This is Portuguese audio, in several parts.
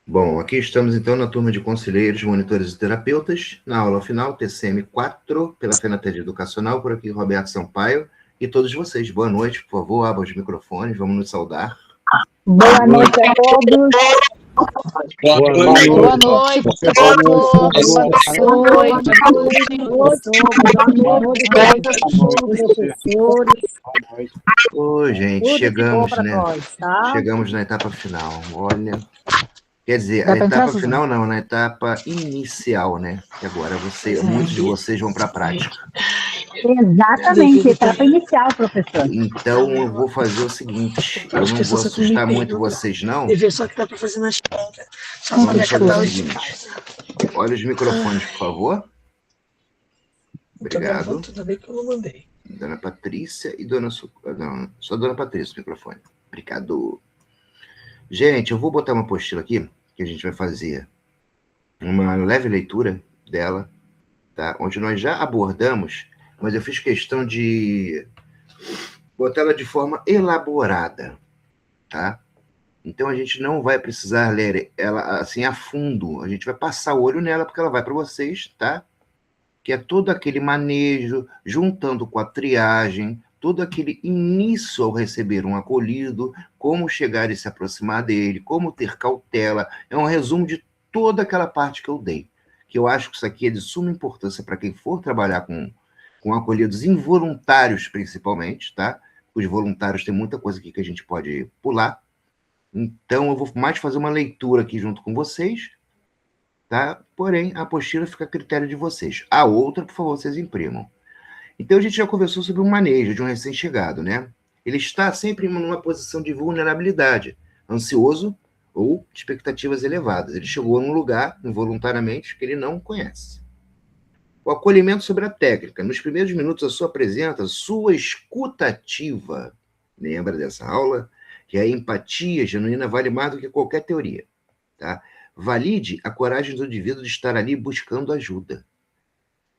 Bom, aqui estamos então na turma de conselheiros, monitores e terapeutas, na aula final, TCM 4, pela FENATED Educacional, por aqui Roberto Sampaio, e todos vocês, boa noite, por favor, abram os microfones, vamos nos saudar. Boa noite a todos. Boa noite, professores. Oi, gente, chegamos, né? Nós, tá? Chegamos na etapa final, olha... Quer dizer, Dá a pra entrar, etapa Suzana? final não, na etapa inicial, né? Que agora muitos de vocês vão para a prática. Exatamente, etapa inicial, professor. Então, eu vou fazer o seguinte, eu não vou assustar muito vocês, não. Só que dá para fazer nas Vamos fazer o seguinte. Olha os microfones, por favor. Obrigado. Tudo bem que eu não mandei. Dona Patrícia e Dona... Não, só Dona Patrícia o microfone. Obrigado. Gente, eu vou botar uma apostila aqui, que a gente vai fazer uma leve leitura dela, tá? Onde nós já abordamos, mas eu fiz questão de botar ela de forma elaborada, tá? Então a gente não vai precisar ler ela assim a fundo, a gente vai passar o olho nela porque ela vai para vocês, tá? Que é todo aquele manejo, juntando com a triagem, todo aquele início ao receber um acolhido, como chegar e se aproximar dele, como ter cautela, é um resumo de toda aquela parte que eu dei, que eu acho que isso aqui é de suma importância para quem for trabalhar com acolhidos involuntários, principalmente, tá? Os voluntários tem muita coisa aqui que a gente pode pular, então eu vou mais fazer uma leitura aqui junto com vocês, tá? Porém, a apostila fica a critério de vocês. A outra, por favor, vocês imprimam. Então, a gente já conversou sobre o manejo de um recém-chegado, né? Ele está sempre numa posição de vulnerabilidade, ansioso ou de expectativas elevadas. Ele chegou num lugar, involuntariamente, que ele não conhece. O acolhimento sobre a técnica. Nos primeiros minutos, a sua presença, sua escutativa. Lembra dessa aula? Que a empatia genuína vale mais do que qualquer teoria, tá? Valide a coragem do indivíduo de estar ali buscando ajuda.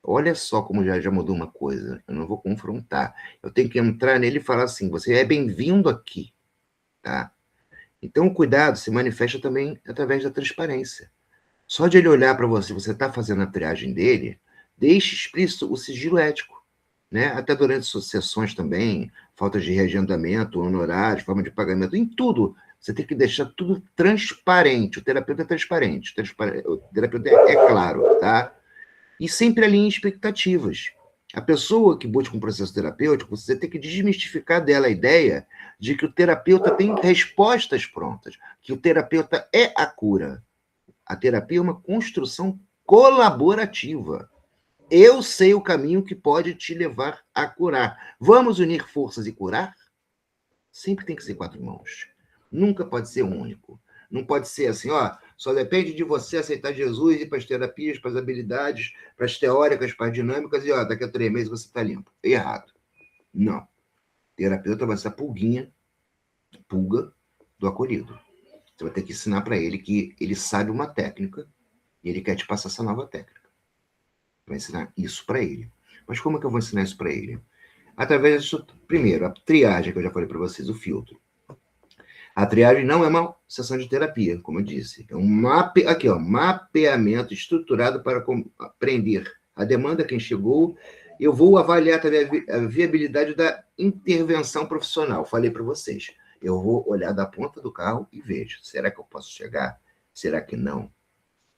Olha só como já mudou uma coisa. Eu não vou confrontar. Eu tenho que entrar nele e falar assim, você é bem-vindo aqui, tá? Então, o cuidado se manifesta também através da transparência. Só de ele olhar para você, você está fazendo a triagem dele, deixe explícito o sigilo ético, né? Até durante suas sessões também, falta de reagendamento, honorários, forma de pagamento, em tudo. Você tem que deixar tudo transparente. O terapeuta é transparente. O terapeuta é claro, tá? E sempre alinhe expectativas. A pessoa que busca um processo terapêutico, você tem que desmistificar dela a ideia de que o terapeuta tem respostas prontas, que o terapeuta é a cura. A terapia é uma construção colaborativa. Eu sei o caminho que pode te levar a curar. Vamos unir forças e curar? Sempre tem que ser 4 mãos. Nunca pode ser único. Não pode ser assim, ó, só depende de você aceitar Jesus, ir para as terapias, para as habilidades, para as teóricas, para as dinâmicas, e ó, daqui a 3 meses você está limpo. Errado. Não. Terapeuta vai ser a pulga do acolhido. Você vai ter que ensinar para ele que ele sabe uma técnica e ele quer te passar essa nova técnica. Vai ensinar isso para ele. Mas como é que eu vou ensinar isso para ele? Através disso, primeiro, a triagem, que eu já falei para vocês, o filtro. A triagem não é uma sessão de terapia, como eu disse. É um mapeamento estruturado para compreender a demanda, quem chegou. Eu vou avaliar também a viabilidade da intervenção profissional. Falei para vocês. Eu vou olhar da ponta do carro e vejo. Será que eu posso chegar? Será que não?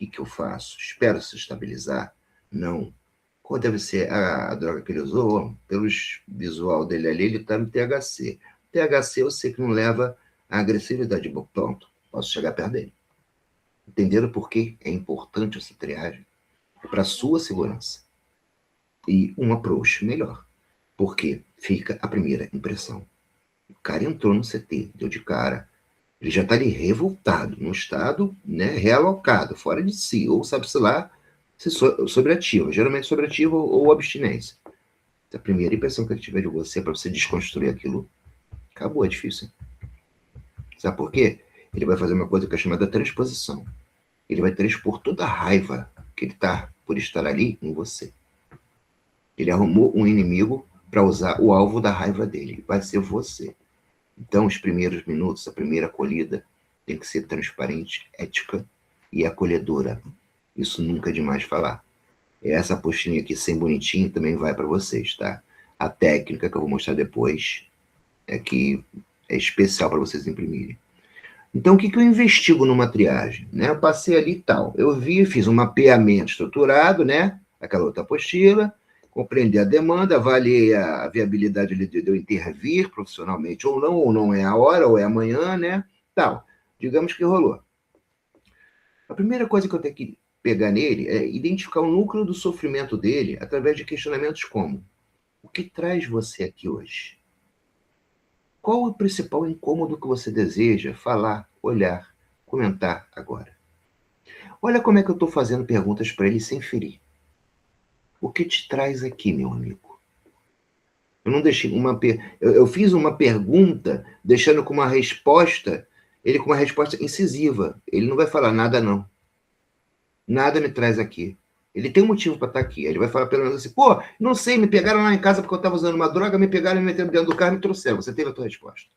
O que eu faço? Espero se estabilizar? Não. Qual deve ser a droga que ele usou? Pelo visual dele ali, ele está no THC. THC eu sei que não leva a agressividade. Bom, pronto, posso chegar perto dele. Entenderam por que é importante essa triagem? Para a sua segurança. E um approach melhor. Porque fica a primeira impressão. O cara entrou no CT, deu de cara, ele já está ali revoltado, num estado, né, realocado, fora de si, ou sabe-se lá, se sobreativo, geralmente sobreativo ou abstinência. A primeira impressão que ele tiver de você, para você desconstruir aquilo, acabou, é difícil. Sabe por quê? Ele vai fazer uma coisa que é chamada transposição. Ele vai transpor toda a raiva que ele está por estar ali em você. Ele arrumou um inimigo para usar o alvo da raiva dele. Vai ser você. Então, os primeiros minutos, a primeira acolhida, tem que ser transparente, ética e acolhedora. Isso nunca é demais falar. Essa apostilinha aqui, sem bonitinho, também vai para vocês, tá? A técnica que eu vou mostrar depois é que é especial para vocês imprimirem. Então, o que eu investigo numa triagem? Né? Eu passei ali e tal. Eu vi, fiz um mapeamento estruturado, né? Aquela outra apostila, compreendi a demanda, avaliei a viabilidade de eu intervir profissionalmente ou não é a hora, ou é amanhã, né? Tal. Digamos que rolou. A primeira coisa que eu tenho que pegar nele é identificar o núcleo do sofrimento dele através de questionamentos como: o que traz você aqui hoje? Qual o principal incômodo que você deseja falar, olhar, comentar agora? Olha como é que eu estou fazendo perguntas para ele sem ferir. O que te traz aqui, meu amigo? Eu não deixei eu fiz uma pergunta deixando com uma resposta, ele com uma resposta incisiva. Ele não vai falar nada não. Nada me traz aqui. Ele tem um motivo para estar aqui. Ele vai falar pelo menos assim: pô, não sei, me pegaram lá em casa porque eu estava usando uma droga, me pegaram e me meteram dentro do carro e me trouxeram. Você teve a tua resposta.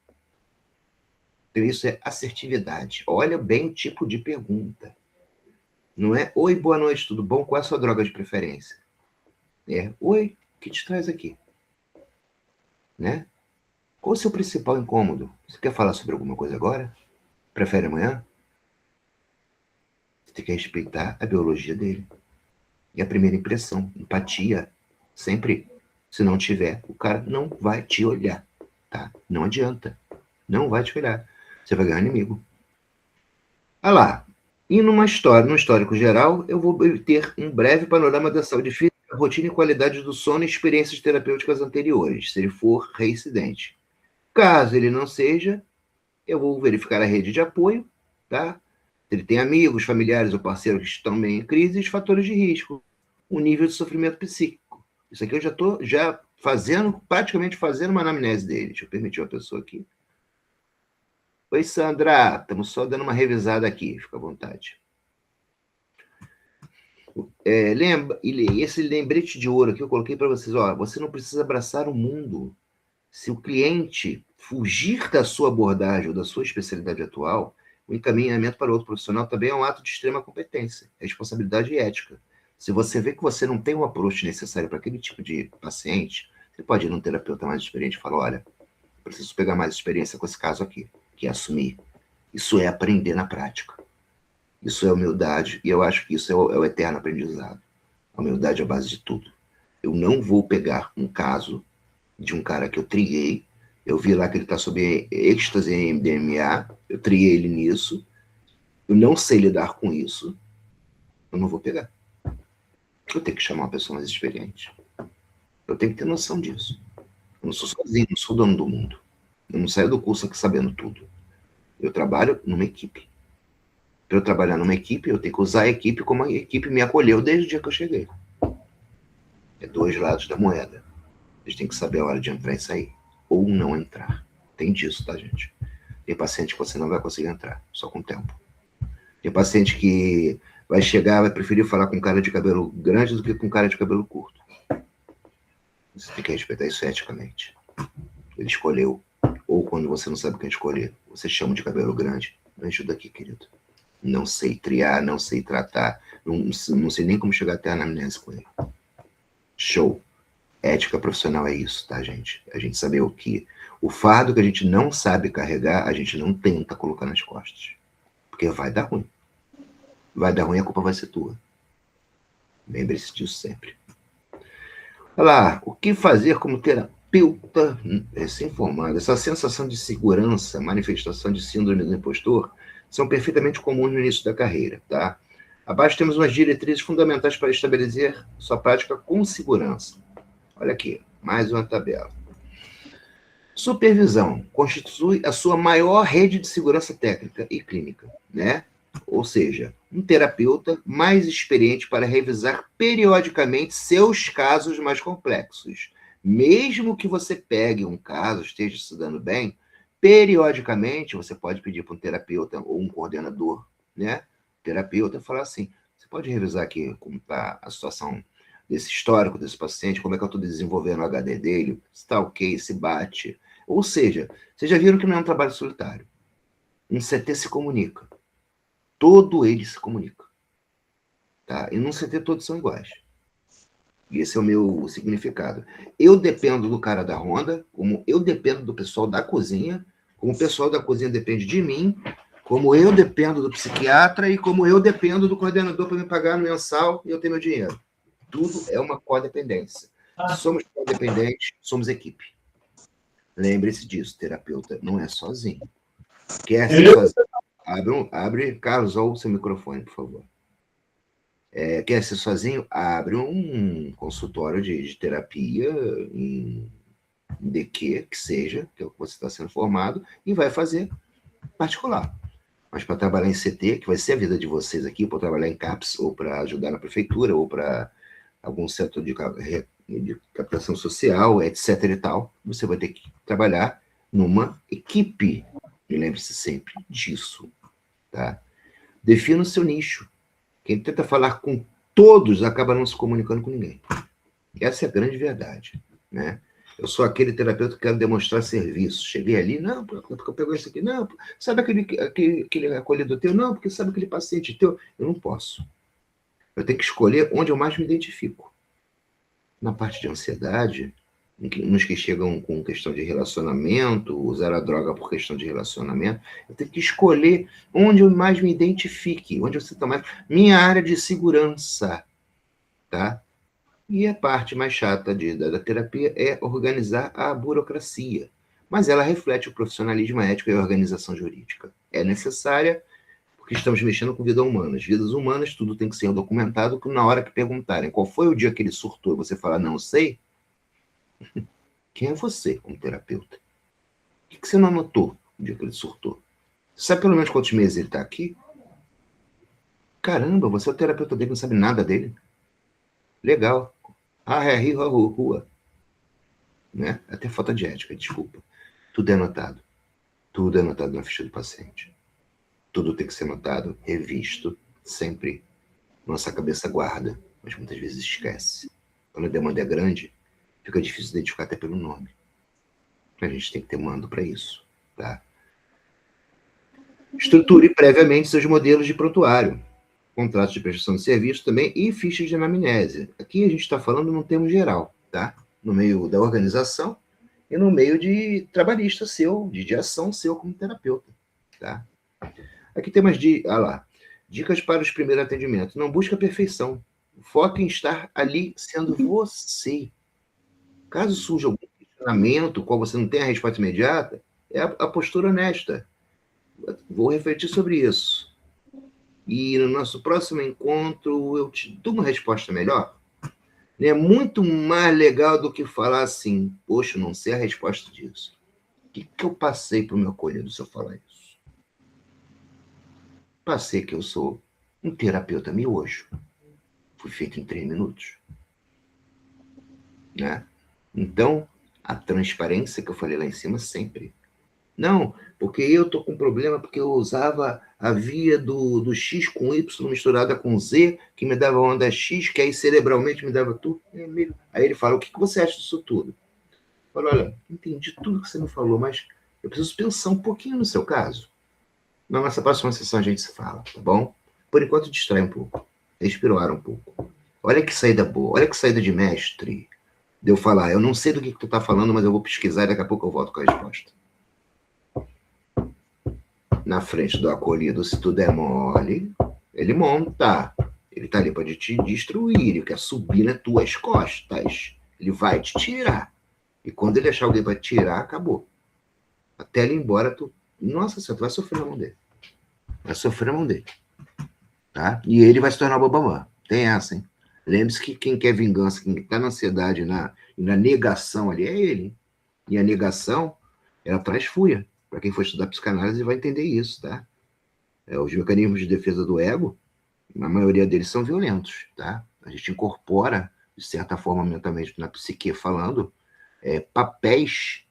Então, isso é assertividade. Olha bem o tipo de pergunta. Não é: oi, boa noite, tudo bom? Qual é a sua droga de preferência? É: oi, o que te traz aqui? Né? Qual o seu principal incômodo? Você quer falar sobre alguma coisa agora? Prefere amanhã? Você tem que respeitar a biologia dele. E a primeira impressão, empatia, sempre. Se não tiver, o cara não vai te olhar, tá? Não adianta. Não vai te olhar. Você vai ganhar inimigo. Olha lá. E num histórico geral, eu vou ter um breve panorama da saúde física, rotina e qualidade do sono e experiências terapêuticas anteriores, se ele for reincidente. Caso ele não seja, eu vou verificar a rede de apoio, tá? Se ele tem amigos, familiares ou parceiros que estão bem em crise, os fatores de risco, o nível de sofrimento psíquico. Isso aqui eu já estou praticamente fazendo uma anamnese dele. Deixa eu permitir uma pessoa aqui. Oi, Sandra. Estamos só dando uma revisada aqui. Fica à vontade. Esse lembrete de ouro que eu coloquei para vocês. Ó, você não precisa abraçar o mundo. Se o cliente fugir da sua abordagem ou da sua especialidade atual, o encaminhamento para outro profissional também é um ato de extrema competência, responsabilidade e ética. Se você vê que você não tem o approach necessário para aquele tipo de paciente, você pode ir num terapeuta mais experiente e falar: olha, preciso pegar mais experiência com esse caso aqui, que é assumir. Isso é aprender na prática. Isso é humildade, e eu acho que isso é o eterno aprendizado. A humildade é a base de tudo. Eu não vou pegar um caso de um cara que eu triei, eu vi lá que ele está sob êxtase em MDMA, eu triei ele nisso, eu não sei lidar com isso, eu não vou pegar. Eu tenho que chamar uma pessoa mais experiente. Eu tenho que ter noção disso. Eu não sou sozinho, não sou dono do mundo. Eu não saio do curso aqui sabendo tudo. Eu trabalho numa equipe. Para eu trabalhar numa equipe, eu tenho que usar a equipe como a equipe me acolheu desde o dia que eu cheguei. É dois lados da moeda. A gente tem que saber a hora de entrar e sair. Ou não entrar. Tem disso, tá, gente? Tem paciente que você não vai conseguir entrar, só com o tempo. Tem paciente que vai chegar, vai preferir falar com um cara de cabelo grande do que com um cara de cabelo curto. Você tem que respeitar isso eticamente. Ele escolheu. Ou quando você não sabe quem escolher, você chama de cabelo grande. Me ajuda aqui, querido. Não sei triar, não sei tratar, não sei nem como chegar até a anamnese com ele. Show. Ética profissional é isso, tá, gente? A gente saber o fardo que a gente não sabe carregar, a gente não tenta colocar nas costas. Porque vai dar ruim. Vai dar ruim, a culpa vai ser tua. Lembre-se disso sempre. Olha lá, o que fazer como terapeuta recém-formado? Essa sensação de segurança, manifestação de síndrome do impostor, são perfeitamente comuns no início da carreira, tá? Abaixo temos umas diretrizes fundamentais para estabelecer sua prática com segurança. Olha aqui, mais uma tabela. Supervisão constitui a sua maior rede de segurança técnica e clínica, né? Ou seja, um terapeuta mais experiente para revisar periodicamente seus casos mais complexos. Mesmo que você pegue um caso, esteja se dando bem, periodicamente você pode pedir para um terapeuta ou um coordenador, né? Terapeuta falar assim: você pode revisar aqui como está a situação desse histórico desse paciente, como é que eu estou desenvolvendo o HD dele, se está ok, se bate. Ou seja, vocês já viram que não é um trabalho solitário. Um CT se comunica. todo ele se comunica. Tá? E num CT todos são iguais. E esse é o meu significado. Eu dependo do cara da ronda, como eu dependo do pessoal da cozinha, como o pessoal da cozinha depende de mim, como eu dependo do psiquiatra e como eu dependo do coordenador para me pagar no mensal e eu ter meu dinheiro. Tudo é uma codependência. Se somos codependentes, somos equipe. Lembre-se disso, terapeuta não é sozinho. Quer ser sozinho? Abre, Carlos, olha o seu microfone, por favor. Quer ser sozinho? Abre um consultório de terapia em DQ, que seja, que é o que você está sendo formado, e vai fazer particular. Mas para trabalhar em CT, que vai ser a vida de vocês aqui, para trabalhar em CAPS, ou para ajudar na prefeitura, ou para algum setor de captação social, etc. e tal, você vai ter que trabalhar numa equipe. E lembre-se sempre disso. Tá? Defina o seu nicho. Quem tenta falar com todos acaba não se comunicando com ninguém. Essa é a grande verdade. Né? Eu sou aquele terapeuta que quero demonstrar serviço. Cheguei ali, não, porque eu pego isso aqui, não, sabe aquele acolhedor teu? Não, porque sabe aquele paciente teu? Eu não posso. Eu tenho que escolher onde eu mais me identifico. Na parte de ansiedade, nos que chegam com questão de relacionamento, usar a droga por questão de relacionamento, eu tenho que escolher onde eu mais me identifique, onde eu sinto mais minha área de segurança, tá? E a parte mais chata da terapia é organizar a burocracia. Mas ela reflete o profissionalismo ético e a organização jurídica. É necessária porque estamos mexendo com vidas humanas. Vidas humanas, tudo tem que ser documentado, que na hora que perguntarem qual foi o dia que ele surtou, você fala, não sei, quem é você como terapeuta? O que você não anotou no dia que ele surtou? Você sabe pelo menos quantos meses ele está aqui? Caramba, você é o terapeuta dele, não sabe nada dele? Legal. Rua. Né? Até falta de ética, desculpa. Tudo é anotado. Tudo é anotado na ficha do paciente. Tudo tem que ser anotado, revisto, sempre. Nossa cabeça guarda, mas muitas vezes esquece. Quando a demanda é grande, fica difícil identificar até pelo nome. A gente tem que ter mando para isso. Tá? Estruture previamente seus modelos de prontuário, contratos de prestação de serviço também e fichas de anamnese. Aqui a gente está falando num termo geral, tá? No meio da organização e no meio de trabalhista seu, de ação seu como terapeuta, tá? Aqui tem umas dicas para os primeiros atendimentos. Não busque a perfeição. Foque em estar ali sendo você. Caso surja algum questionamento, qual você não tem a resposta imediata, é a postura honesta. Vou refletir sobre isso. E no nosso próximo encontro eu te dou uma resposta melhor. É muito mais legal do que falar assim, poxa, não sei a resposta disso. O que eu passei para o meu acolhido se eu falar isso? Passei que eu sou um terapeuta miojo. Fui feito em 3 minutos. Né? Então, a transparência que eu falei lá em cima sempre. Não, porque eu tô com problema porque eu usava a via do X com Y misturada com Z, que me dava onda X, que aí cerebralmente me dava tudo. Aí ele fala, o que você acha disso tudo? Eu falo, olha, entendi tudo que você me falou, mas eu preciso pensar um pouquinho no seu caso. Na nossa próxima sessão a gente se fala, tá bom? Por enquanto, distrai um pouco. Respira o ar um pouco. Olha que saída boa, olha que saída de mestre. De eu falar, eu não sei do que tu tá falando, mas eu vou pesquisar e daqui a pouco eu volto com a resposta. Na frente do acolhido, se tudo é mole, ele monta. Ele tá ali para te destruir, ele quer subir nas tuas costas. Ele vai te tirar. E quando ele achar alguém para tirar, acabou. Até ele ir embora, nossa senhora, tu vai sofrer na mão dele. Vai sofrer na mão dele. Tá? E ele vai se tornar babamã. Tem essa, hein? Lembre-se que quem quer vingança, quem está na ansiedade, na negação ali, é ele. Hein? E a negação, ela traz fúria. Para quem for estudar psicanálise vai entender isso, tá? Os mecanismos de defesa do ego, a maioria deles são violentos, tá? A gente incorpora, de certa forma, mentalmente, na psique falando, papéis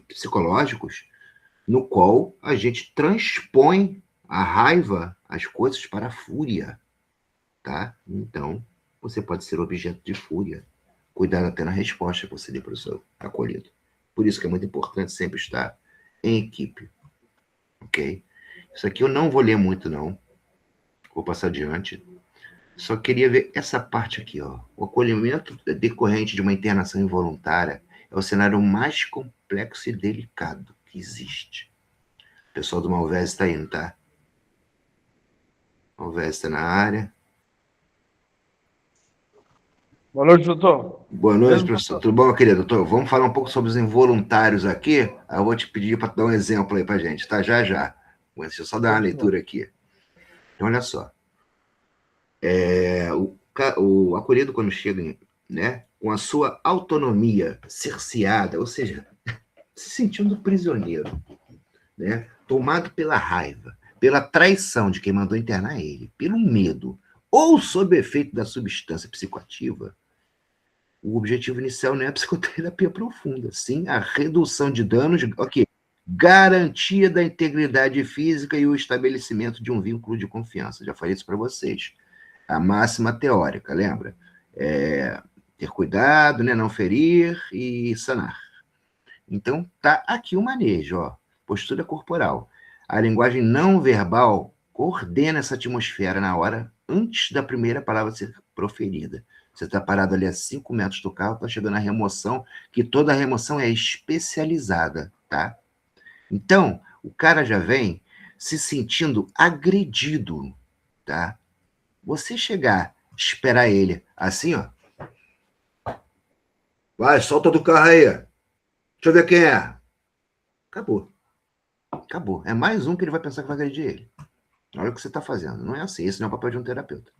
psicológicos no qual a gente transpõe a raiva, as coisas para a fúria, tá? Então, você pode ser objeto de fúria. Cuidado até na resposta que você dê para o seu acolhido. Por isso que é muito importante sempre estar em equipe, ok? Isso aqui eu não vou ler muito, não. Vou passar adiante. Só queria ver essa parte aqui, ó. O acolhimento decorrente de uma internação involuntária é o cenário mais complexo e delicado que existe. O pessoal do Malvese está indo, tá? Malvese está na área. Boa noite, doutor. Boa noite, professor. Tudo bom, querido? Doutor, vamos falar um pouco sobre os involuntários aqui. Aí eu vou te pedir para dar um exemplo aí para gente, tá? Já, já. Deixa eu só dar uma leitura aqui. Então, olha só. O acolhido, quando chega, né, com a sua autonomia cerceada, ou seja, se sentindo prisioneiro, né, tomado pela raiva, pela traição de quem mandou internar ele, pelo medo, ou sob efeito da substância psicoativa, o objetivo inicial não é a psicoterapia profunda, sim a redução de danos, ok, garantia da integridade física e o estabelecimento de um vínculo de confiança. Já falei isso para vocês. A máxima teórica, lembra? Ter cuidado, né, não ferir e sanar. Então, tá aqui o manejo, ó. Postura corporal. A linguagem não verbal coordena essa atmosfera na hora antes da primeira palavra ser proferida. Você está parado ali a 5 metros do carro, está chegando a remoção, que toda remoção é especializada, tá? Então, o cara já vem se sentindo agredido, tá? Você chegar, esperar ele assim, ó. Vai, solta do carro aí. Deixa eu ver quem é. Acabou. Acabou. É mais um que ele vai pensar que vai agredir ele. Olha o que você está fazendo. Não é assim. Esse não é o papel de um terapeuta.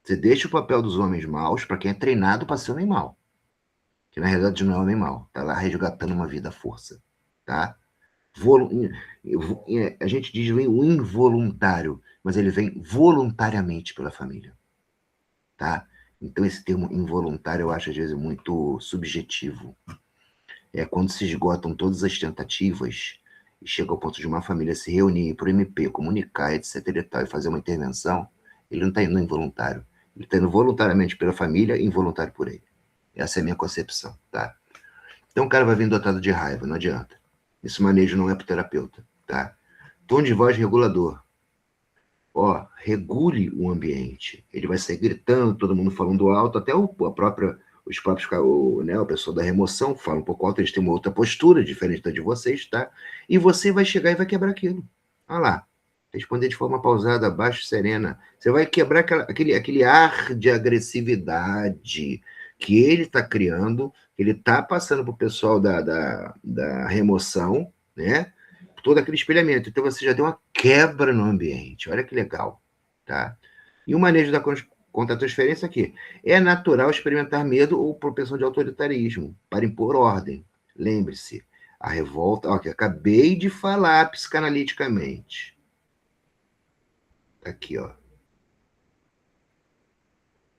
Você deixa o papel dos homens maus para quem é treinado para ser homem mau. Que na realidade não é homem mau. Está lá resgatando uma vida à força. Tá? A gente diz o involuntário, mas ele vem voluntariamente pela família. Tá? Então, esse termo involuntário eu acho, às vezes, muito subjetivo. É quando se esgotam todas as tentativas e chega ao ponto de uma família se reunir para o MP, comunicar, etc. e tal, e fazer uma intervenção, ele não está indo involuntário. Ele está indo voluntariamente pela família e involuntário por ele. Essa é a minha concepção, tá? Então, o cara vai vir dotado de raiva, não adianta. Esse manejo não é para o terapeuta, tá? Tom de voz regulador. Ó, regule o ambiente. Ele vai sair gritando, todo mundo falando alto, até os próprios, né, o pessoal da remoção fala um pouco alto, eles têm uma outra postura diferente da de vocês, tá? E você vai chegar e vai quebrar aquilo. Olha lá. Responder de forma pausada, baixa e serena. Você vai quebrar aquele ar de agressividade que ele está criando, que ele está passando para o pessoal da remoção, né? Todo aquele espelhamento. Então você já deu uma quebra no ambiente. Olha que legal, tá? E o manejo da contra-transferência aqui. É natural experimentar medo ou propensão de autoritarismo para impor ordem. Lembre-se, a revolta, ó, que acabei de falar psicanaliticamente. Aqui, ó.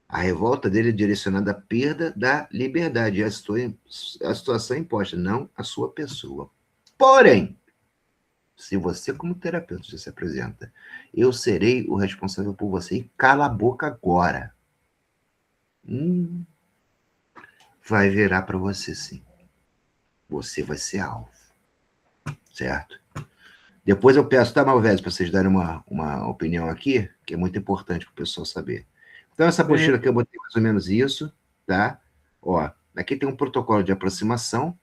A revolta dele é direcionada à perda da liberdade, a situação imposta, não a sua pessoa. Porém, se você, como terapeuta, já se apresenta, eu serei o responsável por você e cala a boca agora. Vai virar para você, sim. Você vai ser alvo. Certo? Depois eu peço, tá, Malvese, para vocês darem uma opinião aqui, que é muito importante para o pessoal saber. Então, essa apostila aqui eu botei mais ou menos isso, tá? Ó, aqui tem um protocolo de aproximação,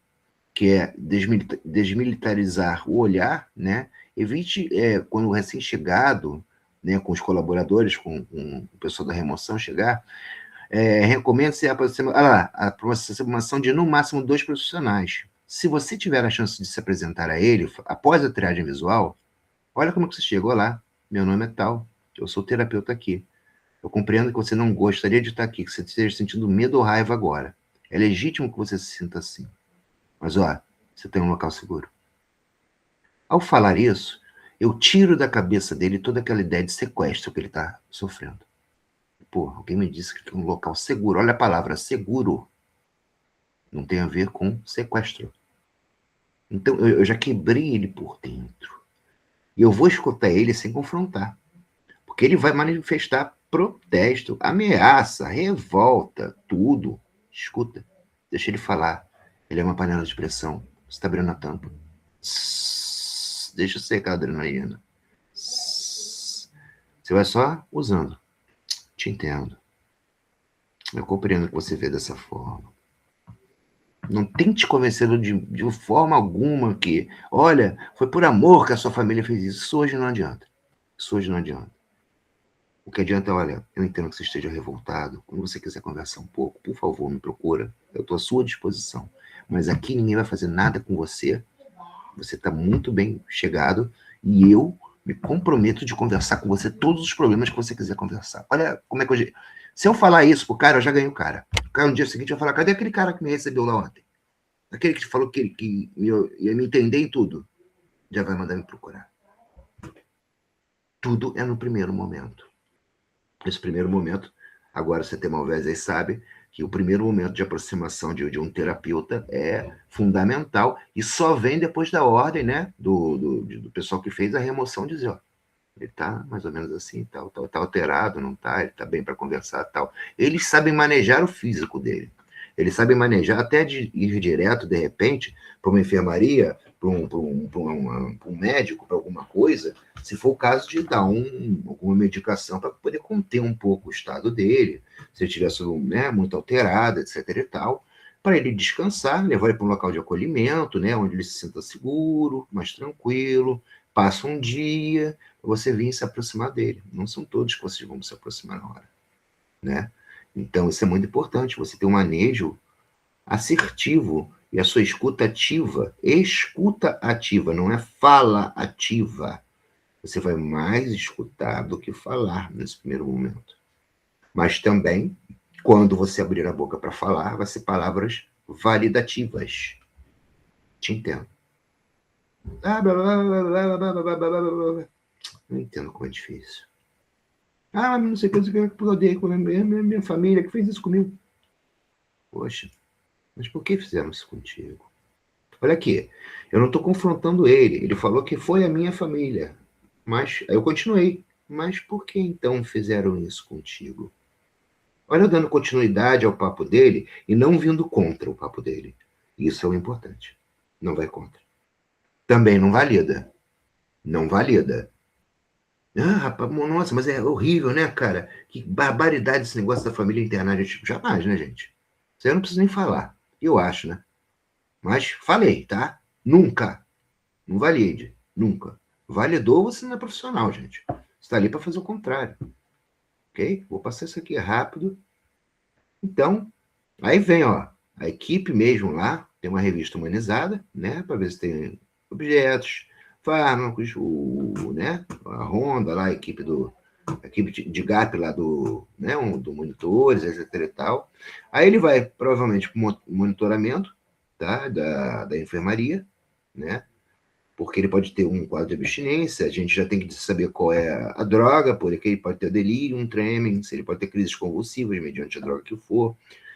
que é desmilitarizar o olhar, né? Evite, quando recém-chegado, né, com os colaboradores, com o pessoal da remoção chegar, recomenda-se a aproximação de, no máximo, 2 profissionais. Se você tiver a chance de se apresentar a ele, após a triagem visual, olha como que você chegou lá. Meu nome é tal, eu sou terapeuta aqui. Eu compreendo que você não gostaria de estar aqui, que você esteja sentindo medo ou raiva agora. É legítimo que você se sinta assim. Mas, ó, você tem um local seguro. Ao falar isso, eu tiro da cabeça dele toda aquela ideia de sequestro que ele está sofrendo. Pô, alguém me disse que tem um local seguro. Olha a palavra, seguro. Não tem a ver com sequestro. Então, eu já quebrei ele por dentro. E eu vou escutar ele sem confrontar. Porque ele vai manifestar protesto, ameaça, revolta, tudo. Escuta, deixa ele falar. Ele é uma panela de pressão. Você está abrindo a tampa. Deixa secar a adrenalina. Você vai só usando. Te entendo. Eu compreendo que você vê dessa forma. Não tente convencê-lo de forma alguma que, olha, foi por amor que a sua família fez isso. Isso hoje não adianta. Isso hoje não adianta. O que adianta é, olha, eu entendo que você esteja revoltado. Quando você quiser conversar um pouco, por favor, me procura. Eu estou à sua disposição. Mas aqui ninguém vai fazer nada com você. Você está muito bem chegado e eu me comprometo de conversar com você todos os problemas que você quiser conversar. Olha como é que eu... Se eu falar isso pro cara, eu já ganhei o cara. O cara no dia seguinte vai falar, cadê aquele cara que me recebeu lá ontem? Aquele que falou que ia me entender em tudo. Já vai mandar me procurar. Tudo é no primeiro momento. Esse primeiro momento, agora você tem Malvés aí sabe que o primeiro momento de aproximação de um terapeuta é fundamental e só vem depois da ordem, né, do pessoal que fez a remoção, dizer, ó, ele tá mais ou menos assim, tal, tá alterado, não tá, ele tá bem para conversar, tal. Eles sabem manejar o físico dele. Eles sabem manejar até de ir direto, de repente, para uma enfermaria, para um médico, para alguma coisa, se for o caso de dar alguma medicação para poder conter um pouco o estado dele, se ele estivesse, né, muito alterado, etc. e tal, para ele descansar, levar ele para um local de acolhimento, né, onde ele se sinta seguro, mais tranquilo, passa um dia, você vir se aproximar dele. Não são todos que vocês vão se aproximar na hora, né? Então, isso é muito importante, você ter um manejo assertivo e a sua escuta ativa, não é fala ativa. Você vai mais escutar do que falar nesse primeiro momento. Mas também, quando você abrir a boca para falar, vai ser palavras validativas. Te entendo. Não entendo como é difícil. Não sei o que eu odeio com a minha família que fez isso comigo. Poxa, mas por que fizeram isso contigo? Olha aqui, eu não estou confrontando ele. Ele falou que foi a minha família. Mas aí eu continuei. Mas por que então fizeram isso contigo? Olha, eu dando continuidade ao papo dele e não vindo contra o papo dele. Isso é o importante. Não vai contra. Também não valida. Não valida. Rapaz, nossa, mas é horrível, né, cara? Que barbaridade esse negócio da família internar. Gente, jamais, né, gente? Isso aí eu não preciso nem falar. Eu acho, né? Mas falei, tá? Nunca. Não valide. Nunca. Validou, você não é profissional, gente. Você está ali para fazer o contrário. Ok? Vou passar isso aqui rápido. Então, aí vem, ó, a equipe mesmo lá, tem uma revista humanizada, né? Para ver se tem objetos, fármacos, né? A Honda lá, a equipe de GAP lá né? Do monitores, etc e tal. Aí ele vai, provavelmente, para o monitoramento, tá? Da enfermaria, né? Porque ele pode ter um quadro de abstinência, a gente já tem que saber qual é a droga, porque ele pode ter delírio, um tremens, ele pode ter crises convulsivas, mediante a droga que for,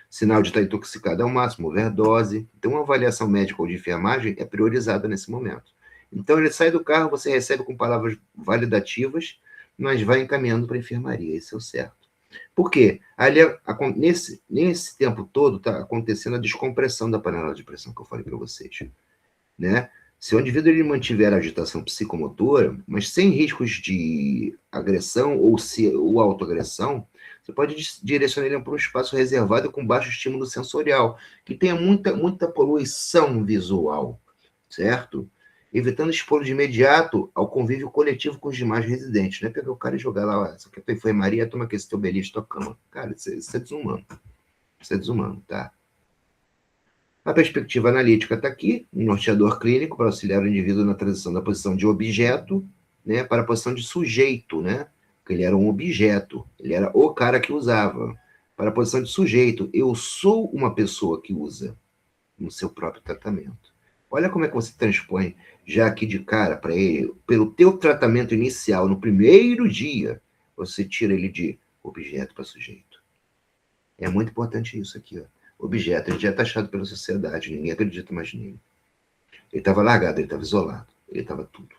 sinal de estar intoxicado ao máximo, overdose. Então, uma avaliação médica ou de enfermagem é priorizada nesse momento. Então, ele sai do carro, você recebe com palavras validativas, mas vai encaminhando para a enfermaria, esse é o certo. Por quê? Ali, nesse tempo todo, está acontecendo a descompressão da panela de pressão que eu falei para vocês, né? Se o indivíduo ele mantiver a agitação psicomotora, mas sem riscos de agressão ou autoagressão, você pode direcionar ele para um espaço reservado com baixo estímulo sensorial, que tenha muita poluição visual, certo? Evitando expor de imediato ao convívio coletivo com os demais residentes. Não é pegar o cara e jogar lá, essa aqui é a tua enfermaria, toma aqui esse teu beliche, tua cama. Cara, isso é desumano. Isso é desumano, tá? A perspectiva analítica está aqui, um norteador clínico para auxiliar o indivíduo na transição da posição de objeto, né, para a posição de sujeito, né? Porque ele era um objeto, ele era o cara que usava. Para a posição de sujeito, eu sou uma pessoa que usa no seu próprio tratamento. Olha como é que você transpõe já aqui de cara para ele, pelo teu tratamento inicial, no primeiro dia, você tira ele de objeto para sujeito. É muito importante isso aqui, ó. Objeto, ele já é taxado pela sociedade, ninguém acredita mais nele. Ele estava largado, ele estava isolado, ele estava tudo.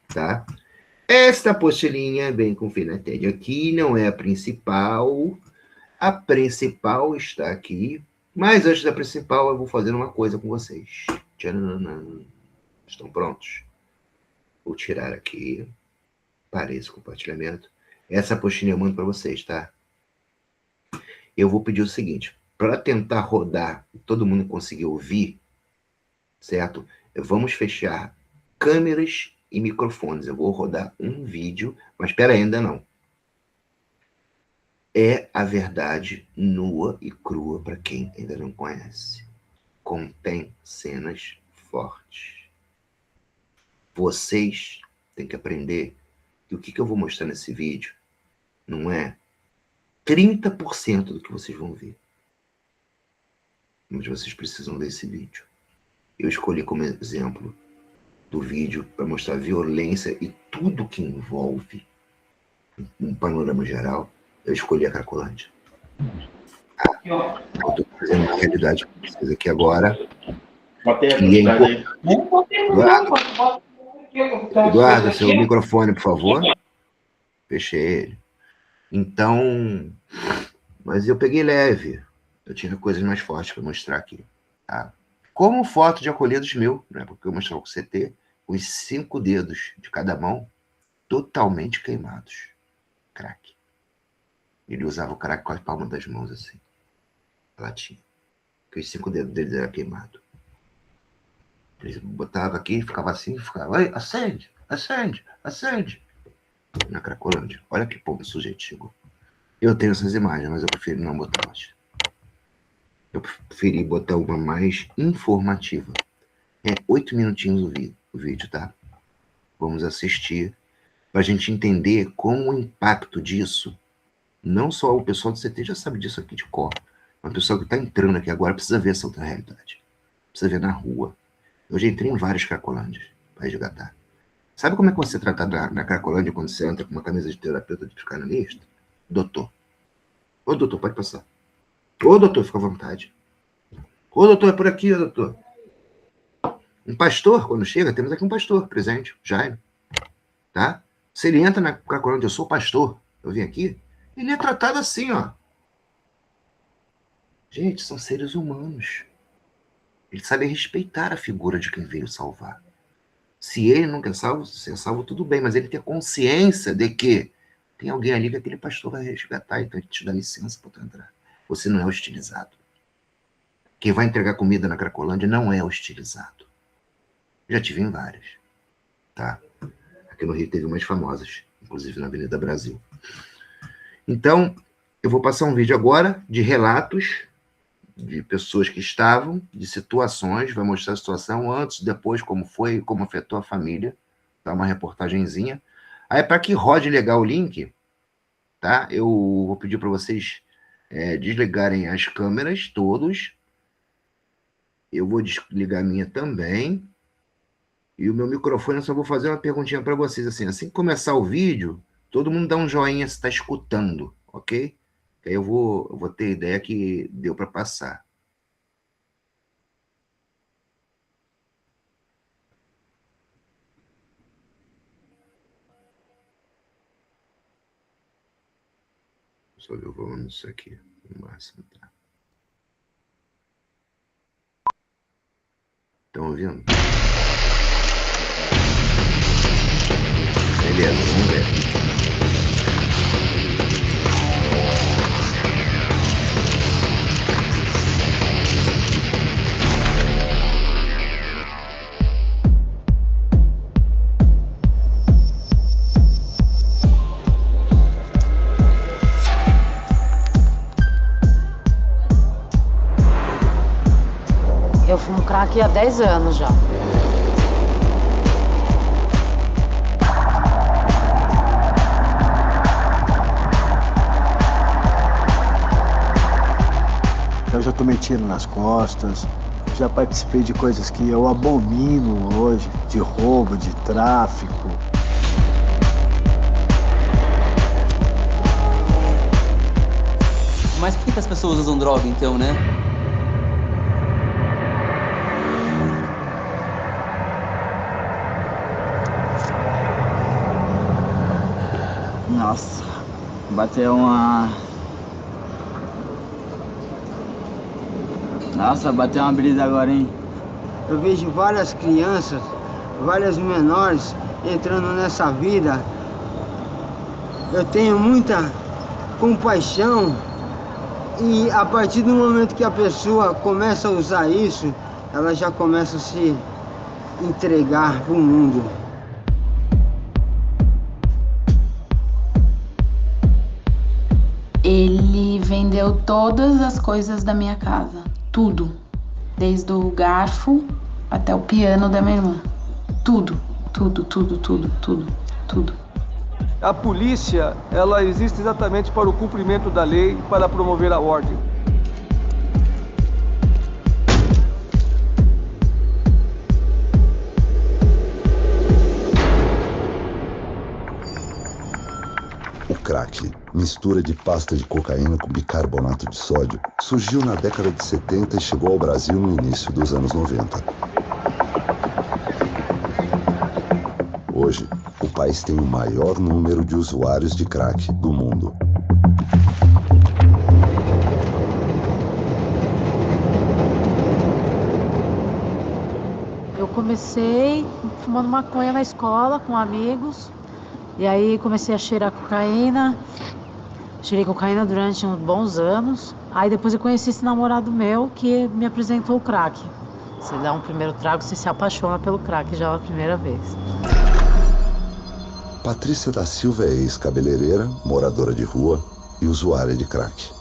Tá? Esta apostilinha, bem com FINATED aqui, não é a principal está aqui, mas antes da principal eu vou fazer uma coisa com vocês. Tcharam. Estão prontos? Vou tirar aqui. parei esse compartilhamento. Essa apostila eu mando para vocês, tá? Eu vou pedir o seguinte, para tentar rodar e todo mundo conseguir ouvir, certo? Vamos fechar câmeras e microfones. Eu vou rodar um vídeo, mas espera ainda não. É a verdade nua e crua para quem ainda não conhece. Contém cenas fortes. Vocês têm que aprender que o que eu vou mostrar nesse vídeo não é 30% do que vocês vão ver. Mas vocês precisam ver esse vídeo. Eu escolhi como exemplo do vídeo para mostrar a violência e tudo que envolve um panorama geral. Eu escolhi a Cracolândia. Eu estou fazendo uma realidade para vocês aqui agora. E Eduardo, seu microfone, por favor. Fechei ele. Então, mas eu peguei leve. Eu tinha coisas mais fortes para mostrar aqui. Tá? Como foto de acolhidos meu, né? Porque eu mostrava com o CT, os 5 dedos de cada mão totalmente queimados. Crack. Ele usava o crack com as palmas das mãos assim. Ela tinha. Porque os 5 dedos deles eram queimados. Ele botava aqui, ficava assim, ficava, oi, acende, acende, acende. Na Cracolândia. Olha que ponto o sujeito chegou. Eu tenho essas imagens, mas eu prefiro não botar mais. Eu preferi botar uma mais informativa. É 8 minutinhos o vídeo, tá? Vamos assistir para a gente entender como o impacto disso, não só o pessoal do CT já sabe disso aqui de cor, mas o pessoal que está entrando aqui agora precisa ver essa outra realidade. Precisa ver na rua. Eu já entrei em várias Cracolândias para resgatar. Sabe como é que você é tratado na Cracolândia quando você entra com uma camisa de terapeuta de psicanalista? Doutor. Ô, doutor, pode passar. Ô, doutor, fica à vontade. Ô, doutor, é por aqui, ô, doutor. Um pastor, quando chega, temos aqui um pastor presente, Jaime. Tá? Se ele entra na Cracolândia, eu sou pastor, eu vim aqui, ele é tratado assim, ó. Gente, são seres humanos. Ele sabe respeitar a figura de quem veio salvar. Se ele não quer salvo, se é salvo, tudo bem, mas ele tem consciência de que tem alguém ali que aquele pastor vai resgatar, então ele te dá licença para tu entrar. Você não é hostilizado. Quem vai entregar comida na Cracolândia não é hostilizado. Já tive em várias. Tá? Aqui no Rio teve umas famosas, inclusive na Avenida Brasil. Então, eu vou passar um vídeo agora de relatos de pessoas que estavam, de situações, vai mostrar a situação antes, depois, como foi, como afetou a família, tá? Uma reportagenzinha. Aí, para que rode legal o link, tá? Eu vou pedir para vocês desligarem as câmeras, todos. Eu vou desligar a minha também. E o meu microfone, eu só vou fazer uma perguntinha para vocês, assim que começar o vídeo, todo mundo dá um joinha se está escutando, ok? Aí eu vou ter ideia que deu para passar. Só ver o volume disso aqui, no máximo, tá? Estão ouvindo? Beleza, vamos ver. Eu fumo crack há 10 anos já. Eu já tomei tiro nas costas, já participei de coisas que eu abomino hoje, de roubo, de tráfico. Mas por que as pessoas usam droga então, né? Nossa, bateu uma... Nossa, bateu uma brisa agora, hein? Eu vejo várias crianças, várias menores entrando nessa vida eu tenho muita compaixão e a partir do momento que a pessoa começa a usar isso, ela já começa a se entregar para o mundo. Ele vendeu todas as coisas da minha casa, tudo, desde o garfo até o piano da minha irmã, tudo, tudo, tudo, tudo, tudo, tudo. A polícia, ela existe exatamente para o cumprimento da lei e para promover a ordem. O crack, mistura de pasta de cocaína com bicarbonato de sódio, surgiu na década de 70 e chegou ao Brasil no início dos anos 90. Hoje, o país tem o maior número de usuários de crack do mundo. Eu comecei fumando maconha na escola com amigos. E aí comecei a cheirar cocaína. Cheirei cocaína durante uns bons anos. Aí depois eu conheci esse namorado meu que me apresentou o crack. Você dá um primeiro trago, você se apaixona pelo crack já a primeira vez. Patrícia da Silva é ex-cabeleireira, moradora de rua e usuária de crack.